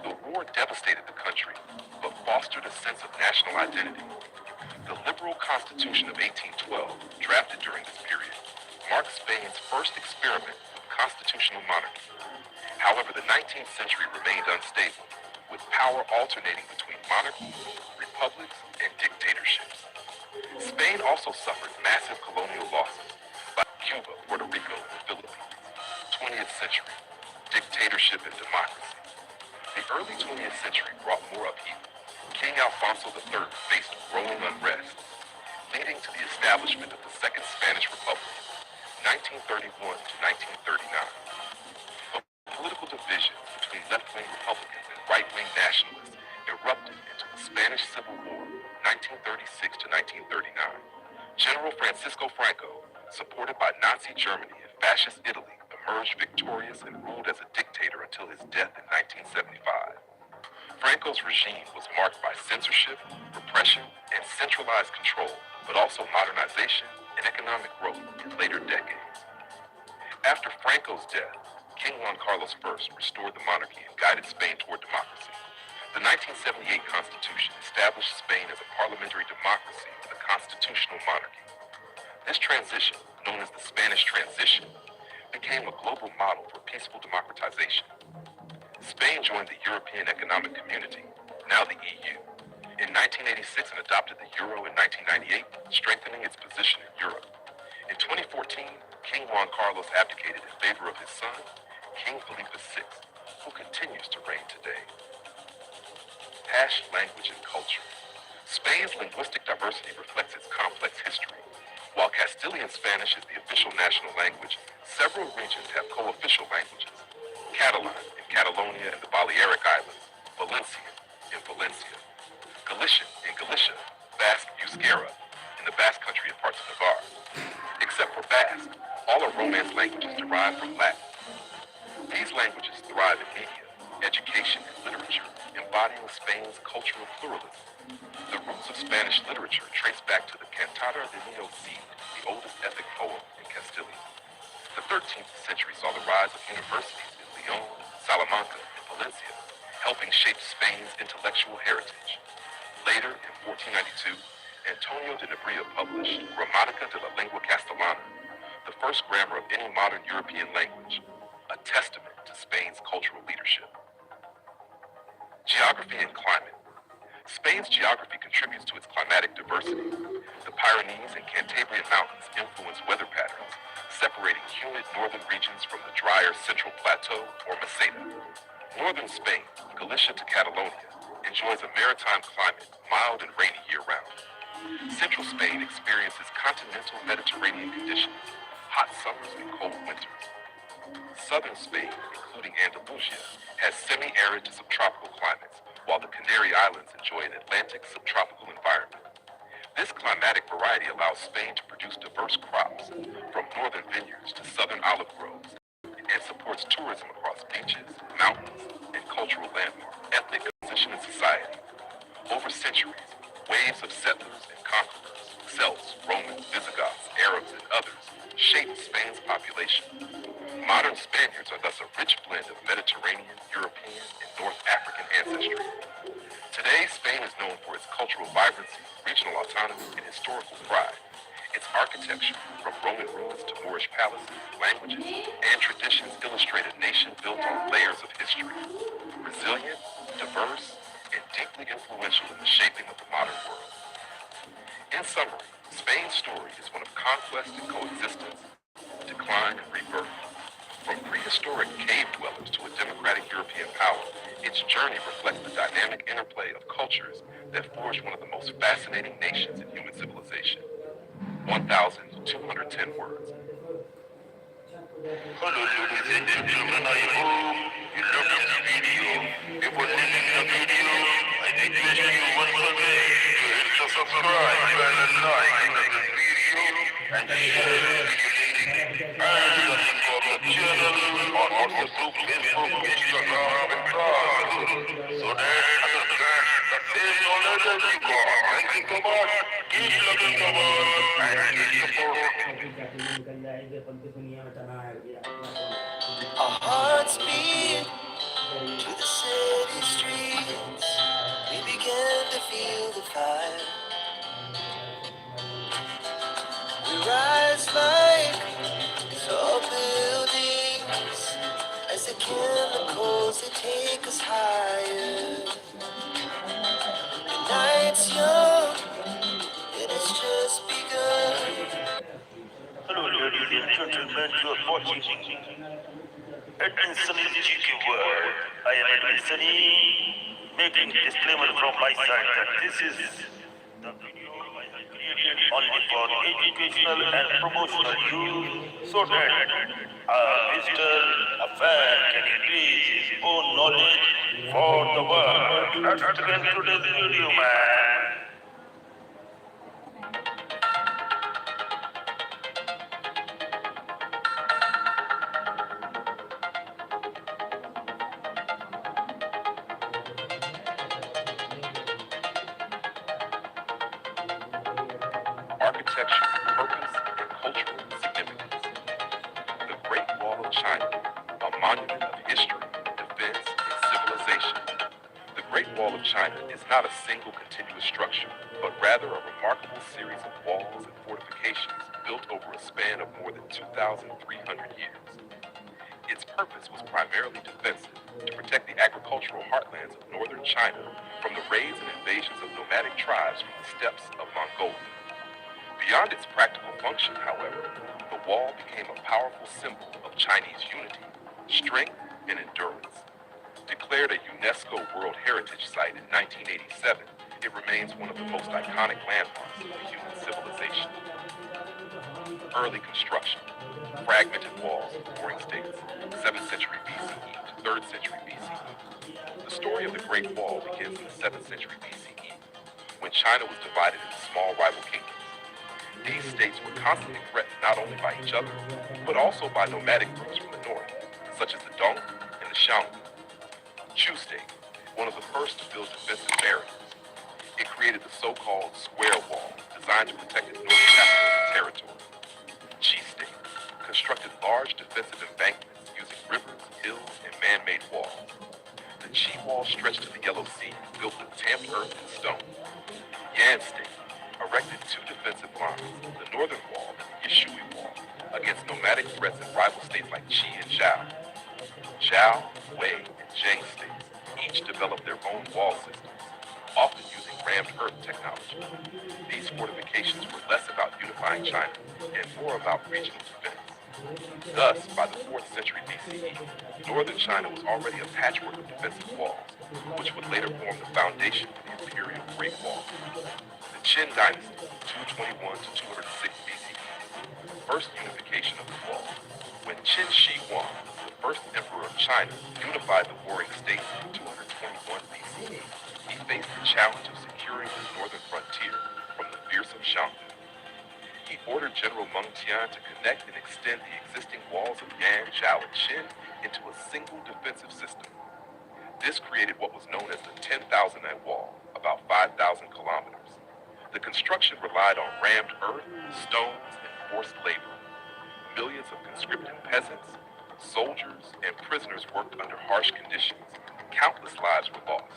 The war devastated the country, but fostered a sense of national identity. The liberal Constitution of 1812, drafted during this period, marked Spain's first experiment with constitutional monarchy. However, the 19th century remained unstable, with power alternating between monarchies, republics, and dictatorships. Spain also suffered massive colonial losses by Cuba, Puerto Rico, and the Philippines. 20th century, dictatorship and democracy. The early 20th century brought more upheaval. King Alfonso III faced growing unrest, leading to the establishment of the Second Spanish Republic, 1931 to 1939. Political divisions between left-wing Republicans and right-wing nationalists erupted into the Spanish Civil War, 1936 to 1939. General Francisco Franco, supported by Nazi Germany and Fascist Italy, emerged victorious and ruled as a dictator until his death in 1975. Franco's regime was marked by censorship, repression, and centralized control, but also modernization and economic growth in later decades. After Franco's death, King Juan Carlos I restored the monarchy and guided Spain toward democracy. The 1978 Constitution established Spain as a parliamentary democracy with a constitutional monarchy. This transition, known as the Spanish Transition, became a global model for peaceful democratization. Spain joined the European Economic Community, now the EU, in 1986 and adopted the euro in 1998, strengthening its position in Europe. In 2014, King Juan Carlos abdicated in favor of his son, King Felipe VI, who continues to reign today. Language and culture. Spain's linguistic diversity reflects its complex history. While Castilian Spanish is the official national language, several regions have co-official languages. Catalan in Catalonia and the Balearic Islands, Valencian in Valencia, Galician in Galicia, Basque Euskera in the Basque Country and parts of Navarre. Except for Basque, all are Romance languages derived from Latin. These languages thrive in media, education, and literature, embodying Spain's cultural pluralism. The roots of Spanish literature trace back to the Cantada de Nino Cid, the oldest epic poem in Castilian. The 13th century saw the rise of universities in León, Salamanca, and Valencia, helping shape Spain's intellectual heritage. Later, in 1492, Antonio de Nebria published Gramática de la Lengua Castellana, the first grammar of any modern European language, a testament to Spain's cultural leadership. Geography and climate. Spain's geography contributes to its climatic diversity. The Pyrenees and Cantabrian Mountains influence weather patterns, separating humid northern regions from the drier central plateau or meseta. Northern Spain, Galicia to Catalonia, enjoys a maritime climate, mild and rainy year-round. Central Spain experiences continental Mediterranean conditions, hot summers and cold winters. Southern Spain, including Andalusia, has semi-arid to subtropical climates, while the Canary Islands enjoy an Atlantic subtropical environment. This climatic variety allows Spain to produce diverse crops, from northern vineyards to southern olive groves, and supports tourism across beaches, mountains, and cultural landmarks. Ethnic composition in society. Over centuries, waves of settlers and conquerors, Celts, Romans, Visigoths, Arabs, and others, shaped Spain's population. Modern Spaniards are thus a rich blend of Mediterranean, European, and North African ancestry. Today, Spain is known for its cultural vibrancy, regional autonomy, and historical pride. Its architecture, from Roman ruins to Moorish palaces, languages, and traditions illustrate a nation built on layers of history. Resilient, diverse, and deeply influential in the shaping of the modern world. In summary, Spain's story is one of conquest and coexistence, decline and rebirth. From prehistoric cave dwellers to a democratic European power, its journey reflects the dynamic interplay of cultures that forged one of the most fascinating nations in human civilization. 1,210 words. Hello, ladies and gentlemen, I hope you loved this video. If you did the video, I request you once again to hit the subscribe and like the video and share the video link and the link of the channel on Facebook, Instagram, and Twitter, so that others can same knowledge as you got. Thank you so much. Keep loving the world and keep supporting. Our hearts beat to the city streets. We began to feel the fire. We rise like tall buildings as the chemicals they take us higher. The night's young and it's just begun. Hello, ladies and gentlemen, you are watching Edmondson GQ World. I am Edmondson, making disclaimer from my side that this is the video I have created only for educational and promotional use, so that a visitor, a fan can increase his own knowledge for the world. Let's begin today's video, man. Architecture, purpose, and cultural significance. The Great China, a monument of history, defense, and civilization. The Great Wall of China is not a single continuous structure, but rather a remarkable series of walls and fortifications built over a span of more than 2,300 years. Its purpose was primarily defensive, to protect the agricultural heartlands of northern China from the raids and invasions of nomadic tribes from the steppes of Mongolia. Beyond its practical function, however, the wall became a powerful symbol of Chinese unity, strength, and endurance. Declared a UNESCO World Heritage Site in 1987, it remains one of the most iconic landmarks of the human civilization. Early construction, fragmented walls of warring states, 7th century BCE to 3rd century BCE. The story of the Great Wall begins in the 7th century BCE, when China was divided into small rival kingdoms. These states were constantly threatened not only by each other, but also by nomadic groups from the north, such as the Dong and the Xiongnu. Chu State, one of the first to build defensive barriers. It created the so-called Square Wall, designed to protect its northern capital and territory. Qi State constructed large defensive embankments using rivers, hills, and man-made walls. The Qi Wall stretched to the Yellow Sea, built with tamped earth and stone. Yan State erected two defensive lines, the Northern Wall and the Yishui Wall, against nomadic threats in rival states like Qi and Zhao. Zhao, Wei, and Zhang states each developed their own wall systems, often using rammed earth technology. These fortifications were less about unifying China and more about regional defense. Thus, by the 4th century BCE, northern China was already a patchwork of defensive walls, which would later form the foundation for the imperial Great Wall. The Qin Dynasty, 221 to 206 BCE, first unification of the wall. When Qin Shi Huang, the first emperor of China, unified the warring states in 221 BCE, he faced the challenge of securing his northern frontier from the fearsome Xiongnu. He ordered General Meng Tian to connect and extend the existing walls of Yan, Zhao, and Qin into a single defensive system. This created what was known as the 10,000 Night Wall, about 5,000 kilometers. The construction relied on rammed earth, stones, and forced labor. Millions of conscripted peasants, soldiers, and prisoners worked under harsh conditions. Countless lives were lost.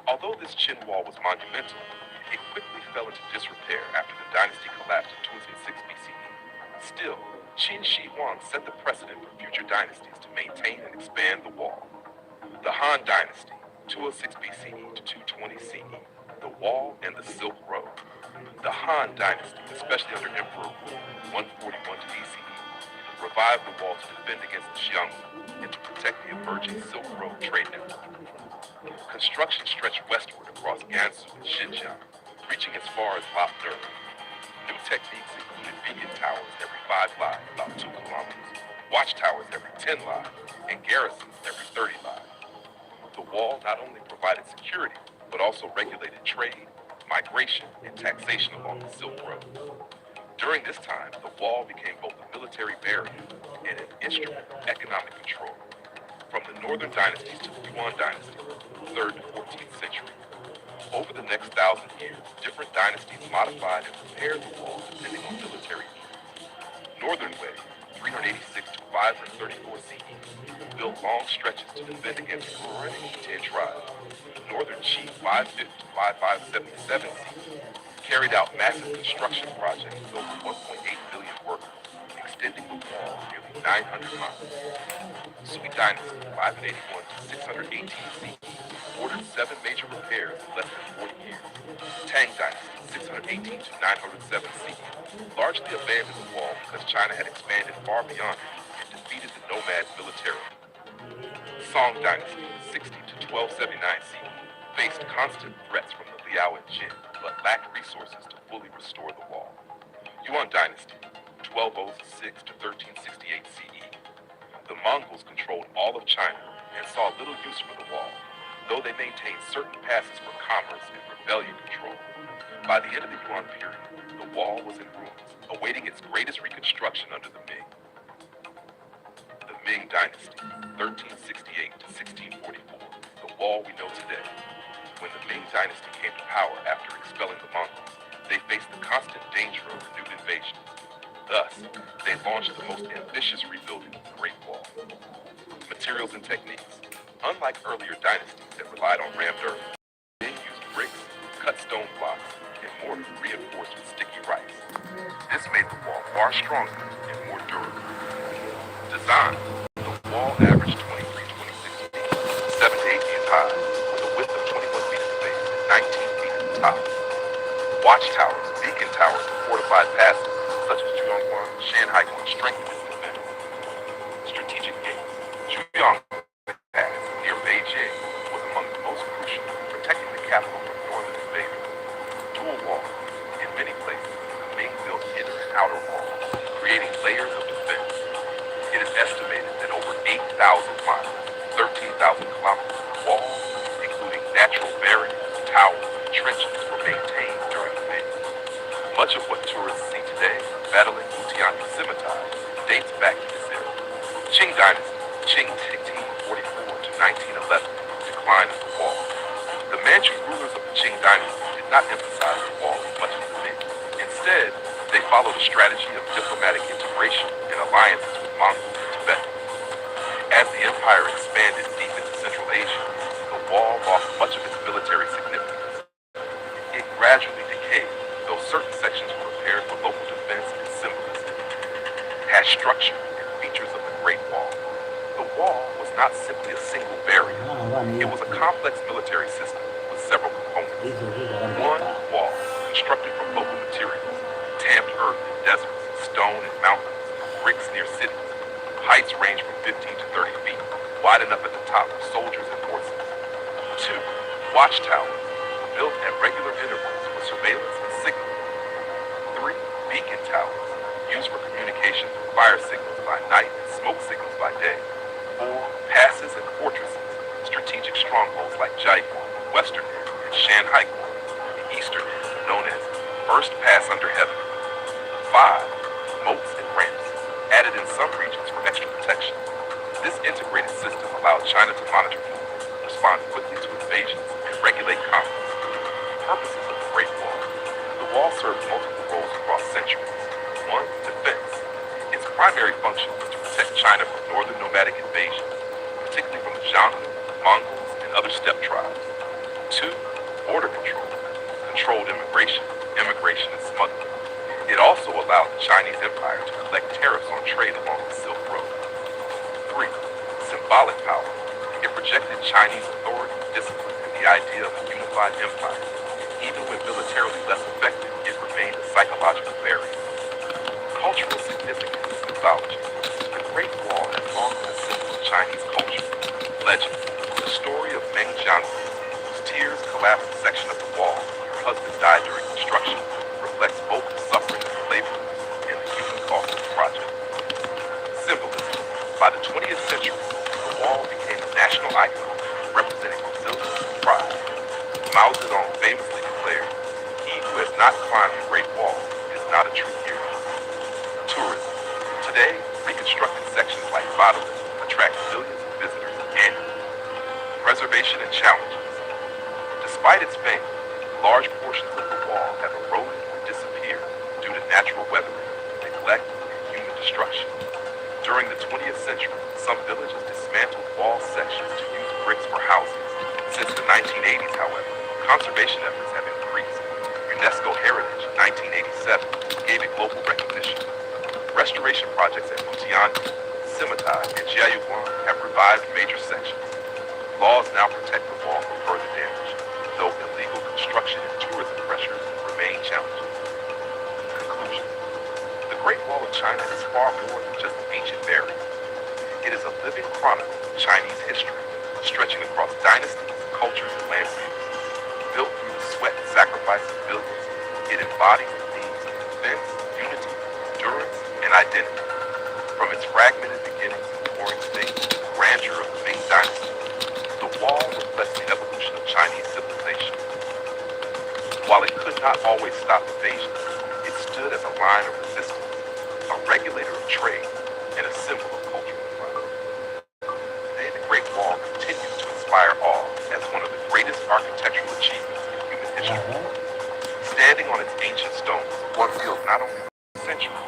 Although this Qin Wall was monumental, it quickly fell into disrepair after the dynasty collapsed in 206 BCE. Still, Qin Shi Huang set the precedent for future dynasties to maintain and expand the wall. The Han Dynasty, 206 BCE to 220 CE, the Wall and the Silk Road. The Han Dynasty, especially under Emperor Wu, 141 BCE, revived the wall to defend against the Xiongnu and to protect the emerging Silk Road trade network. Construction stretched westward across Gansu and Xinjiang, reaching as far as Lapner. New techniques included beacon towers every 5 li, about 2 kilometers, watchtowers every 10 li, and garrisons every 30 li. The wall not only provided security, but also regulated trade, migration, and taxation along the Silk Road. During this time, the wall became both a military barrier and an instrument of economic control. From the northern dynasties to the Yuan dynasty, 3rd to 14th century. Over the next 1,000 years, different dynasties modified and repaired the wall depending on military needs. Northern Wei, 386 to 534 CE, built long stretches to defend against Rouran and Khitan tribes. Northern Qi, 550 to 5577 CE, carried out massive construction projects with over 1.8 billion workers, extending the wall nearly 900 miles. Sui Dynasty, 581 to 618 CE, ordered 7 major repairs in less than 40 years. Tang Dynasty, 618 to 907 CE, largely abandoned the wall because China had expanded far beyond it and defeated the nomads militarily. Song Dynasty, 60 to 1279 CE, faced constant threats from the Liao and Jin, but lacked resources to fully restore the wall. Yuan Dynasty, 1206 to 1368 CE. The Mongols controlled all of China and saw little use for the wall, though they maintained certain passes for commerce and rebellion control. By the end of the Yuan period, the wall was in ruins, awaiting its greatest reconstruction under the Ming. The Ming Dynasty, 1368 to 1644, the wall we know today. When the Ming Dynasty came to power after expelling the Mongols, they faced the constant danger of renewed invasions. Thus, they launched the most ambitious rebuilding of the Great Wall. Materials and techniques. Unlike earlier dynasties that relied on rammed earth, they used bricks, cut stone blocks, and mortar reinforced with sticky rice. This made the wall far stronger and more durable. Design. The wall averaged 23-26 feet, 7 to 8 feet high, with a width of 21 feet at the base and 19 feet at the top. Watchtowers, beacon towers, and fortified passes, such as Juongguan, Shanhaiguan, strengthened its defense. Strategic gates. Juyong Pass near Beijing was among the most crucial, protecting the capital from northern invaders. Dual walls. In many places, the Ming built inner and outer walls, creating layers of defense. It is estimated that over 8,000 miles, 13,000 kilometers of walls, including natural barriers, towers, and trenches, were maintained during the Ming. Much of what tourists see today, battling Mutianyu scimitars, dates back to this era. Qing Dynasty, Qing 1844 to 1911, decline of the wall. The Manchu rulers of the Qing Dynasty did not emphasize the wall as much as the Ming. Instead, they followed a strategy of diplomatic integration and alliances with Mongols and Tibetans. As the empire expanded deep into Central Asia, the wall lost much of its military significance. It gradually decayed, though certain sections were repaired for local defense and symbolism. It has structure and features of the Great Wall. The wall was not simply a single barrier. It was a complex military system with several components. One, wall, constructed from local materials, tamped earth in deserts, stone in mountains, bricks near cities. Heights range from 15 to 30 feet, wide enough at the top for soldiers and horses. Two, watchtowers, built at regular intervals for surveillance and signaling. Three, beacon towers, used for communications and fire signals by night and smoke signals by day. Four, passes and fortresses, strategic strongholds like Jaiguan, Western Air, and Shanhaiguan, the Eastern Air, known as First Pass Under Heaven. Five, moats and ramps, added in some regions for extra protection. This integrated system allowed China to monitor movement, respond quickly to invasions, and regulate commerce. Purposes of the Great Wall. The wall served multiple roles across centuries. One, defense. Its primary function was to protect China from northern nomadic invasions, particularly from the Xiongnu, Mongols, and other steppe tribes. Two, border control. Controlled immigration, and smuggling. It also allowed the Chinese Empire to collect tariffs on trade along the Silk Road. Three, symbolic power. It projected Chinese authority, discipline, and the idea of a unified empire. Even when militarily less effective, it remained a psychological barrier. Cultural significance and mythology. The Great Wall has long been a symbol of Chinese culture. Legend. The story of Meng Jianzi, whose tears collapsed a section of the wall when her husband died during construction, reflects both the suffering of the laborers and the human cost of the project. Symbolism. By the 20th century, the wall became a national icon, representing resilience and pride. Mao Zedong famously declared, "He who has not climbed the Great Wall is not a true hero." Tourism. Today, reconstructed sections like Badaling attract millions of visitors annually. Preservation and challenges. Despite its fame, large portions of the wall have eroded or disappeared due to natural weathering, neglect, and human destruction. During the 20th century, some villages dismantled wall sections to use bricks for houses. Since the 1980s, however, conservation efforts have increased. UNESCO Heritage, 1987, gave it global recognition. Restoration projects at Mutianyu, Scimitar, and Jiayuguan have revived major sections. Laws now protect the wall from further damage, though illegal construction and tourism pressures remain challenging. Conclusion. The Great Wall of China is far more than just an ancient barrier. It is a living chronicle of Chinese history, stretching across dynasties, cultures, and landscapes. Built through the sweat and sacrifice of billions, it embodies the themes of defense, unity, endurance, and identity. From its fragmented beginnings and warring states to the grandeur of the Ming Dynasty, the wall reflects the evolution of Chinese civilization. While it could not always stop invasions, it stood as a line of resistance, a regulator of trade, and a symbol of cultural pride. Today, the Great Wall continues to inspire awe as one of the greatest architectural achievements in human history. Standing on its ancient stones, one feels not only the centuries,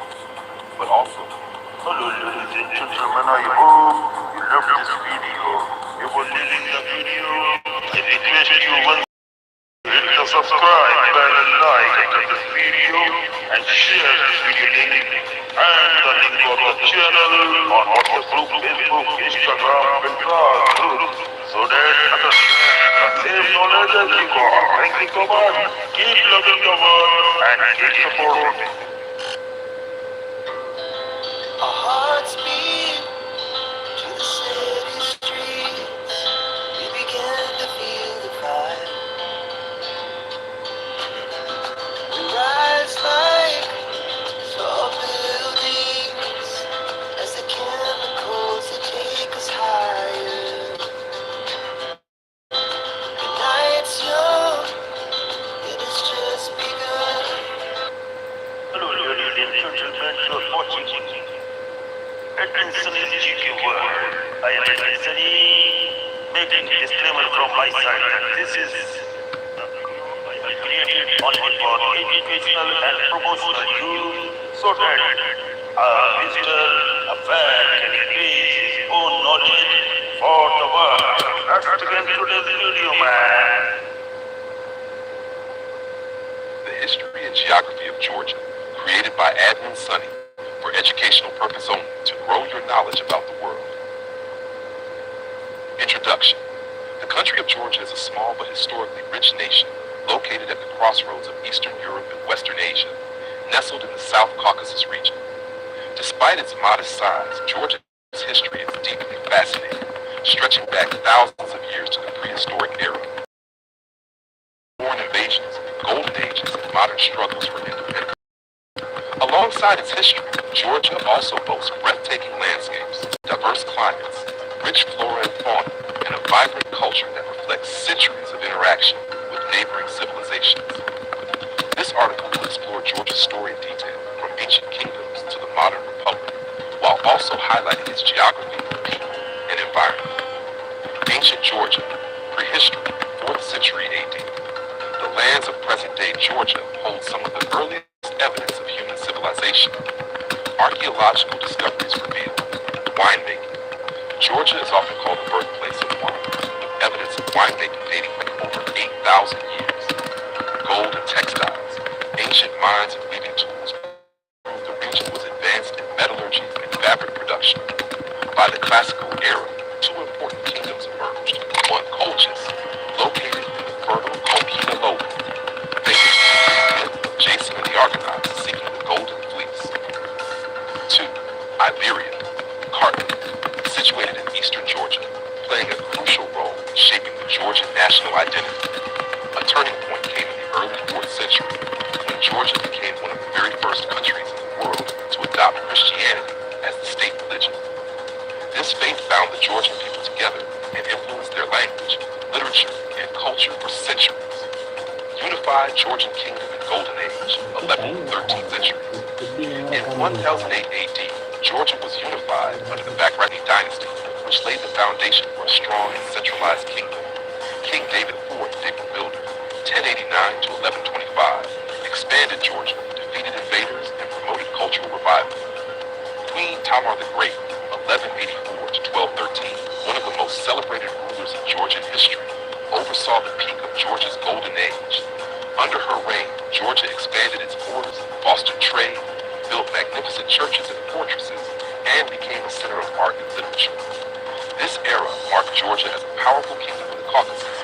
Instagram and Dhruv, so that others get the same knowledge as you got. Thank you so much. Keep loving the world and keep supporting. Our hearts beat to the city streets. We began to feel the fire. We rise like tall buildings as the chemicals that take us higher. The night's young, it has just begun. Hello, ladies and gentlemen, you are watching Attention GK World. I am Anthony, making disclaimer from my side that this is created only for educational and promotional use so that a visitor, a fan can increase his own knowledge for the world. Let's begin today's video, man. The History and Geography of Georgia, created by Admin Sonny for educational purpose only to grow your knowledge about the world. Introduction. The country of Georgia is a small but historically rich nation located at the crossroads of Eastern Europe and Western Asia, nestled in the South Caucasus region. Despite its modest size, Georgia's history is deeply fascinating, stretching back thousands of years to the prehistoric era. Foreign invasions, golden ages, and modern struggles for independence. Alongside its history, Georgia also boasts breathtaking landscapes, diverse climates, rich flora and fauna, and a vibrant culture that reflects centuries of interaction with neighboring civilizations. This article will explore Georgia's story in detail, from ancient kingdoms to the modern republic, while also highlighting its geography, people, and environment. Ancient Georgia, prehistory, 4th century AD. The lands of present-day Georgia hold some of the earliest evidence of human civilization. Archaeological discoveries reveal winemaking. Georgia is often called the birthplace of wine, with evidence of winemaking dating back over 8,000 years. Gold and textiles. Ancient mines and weaving tools proved the region was advanced in metallurgy and fabric production. By the classical era, two important kingdoms emerged. One, Colchis, located in the fertile Colchida lowland, famous for the myth of Jason and the Argonauts seeking the Golden Fleece. Two, Iberia, Carthage, situated in eastern Georgia, playing a crucial role in shaping the Georgian national identity. A turning point came in the early 4th century, when Georgia became one of the very first countries in the world to adopt Christianity as the state religion. This faith bound the Georgian people together and influenced their language, literature, and culture for centuries. Unified Georgian kingdom and golden age, 11th and 13th centuries. In 1008 AD, Georgia was unified under the Bagrati dynasty, which laid the foundation for a strong and centralized kingdom. King David IV, the builder, 1089 to 1125, expanded Georgia, defeated invaders, and promoted cultural revival. Queen Tamar the Great, 1184 to 1213, one of the most celebrated rulers in Georgian history, oversaw the peak of Georgia's golden age. Under her reign, Georgia expanded its borders, fostered trade, built magnificent churches and fortresses, and became a center of art and literature. This era marked Georgia as a powerful kingdom in the Caucasus,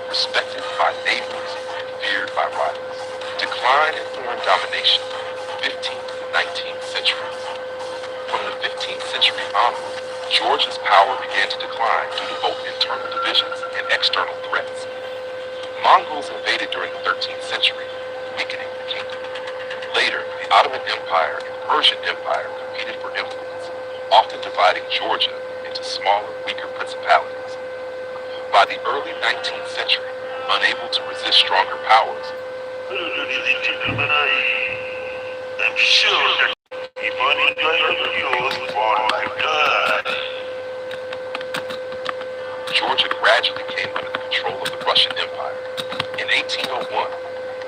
respected by neighbors and feared by rivals. Decline and foreign domination, 15th and 19th centuries. From the 15th century onward, Georgia's power began to decline due to both internal divisions and external threats. Mongols invaded during the 13th century, weakening the kingdom. Later, the Ottoman Empire and Persian Empire competed for influence, often dividing Georgia into smaller, weaker principalities. By the early 19th century, unable to resist stronger powers, Ladies and gentlemen, I'm sure that keep on enjoying the videos for my God. Georgia gradually came under the control of the Russian Empire. In 1801,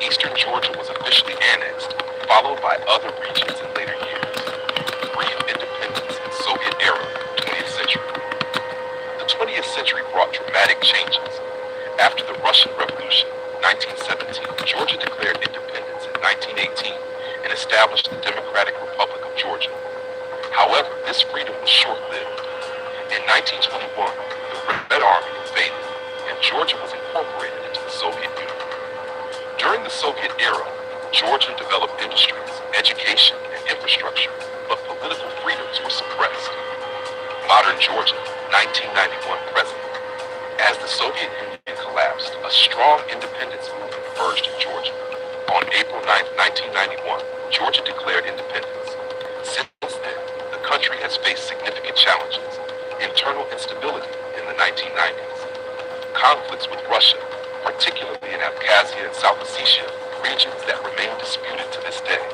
eastern Georgia was officially annexed, followed by other regions in later years. Brief independence in Soviet era, 20th century. The 20th century brought dramatic changes. After the Russian Revolution, 1917, Georgia declared independence in 1918 and established the Democratic Republic of Georgia. However, this freedom was short-lived. In 1921, the Red Army invaded, and Georgia was incorporated into the Soviet Union. During the Soviet era, Georgia developed industries, education, and infrastructure, but political freedoms were suppressed. Modern Georgia, 1991 present. As the Soviet Union collapsed, a strong independence movement emerged in Georgia. On April 9, 1991, Georgia declared independence. Since then, the country has faced significant challenges. Internal instability in the 1990s. Conflicts with Russia, particularly in Abkhazia and South Ossetia, regions that remain disputed to this day.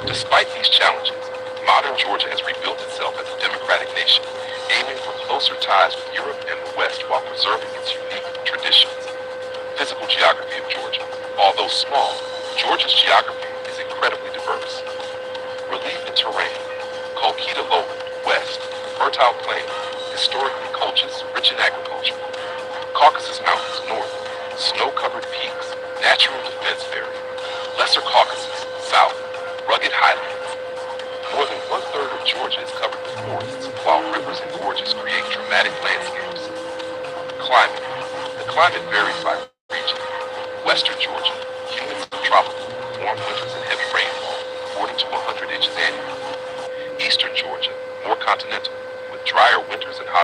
Despite these challenges, modern Georgia has rebuilt itself as a democratic nation, aiming for closer ties with Europe and the West while preserving its unique traditions. Physical geography of Georgia. Although small, Georgia's geography is incredibly diverse. Relief and terrain. Colchita lowland, west, fertile plain, historically colchis, rich in agriculture. Caucasus Mountains, north, snow-covered peaks, natural defense barrier. Lesser Caucasus, south, rugged highlands. More than one-third of Georgia is covered with forests, while rivers and gorges create dramatic landscapes. Climate. The climate varies by region. Western Georgia, humid subtropical, warm winters and heavy rainfall, 40 to 100 inches annually. Eastern Georgia, more continental, with drier winters and hot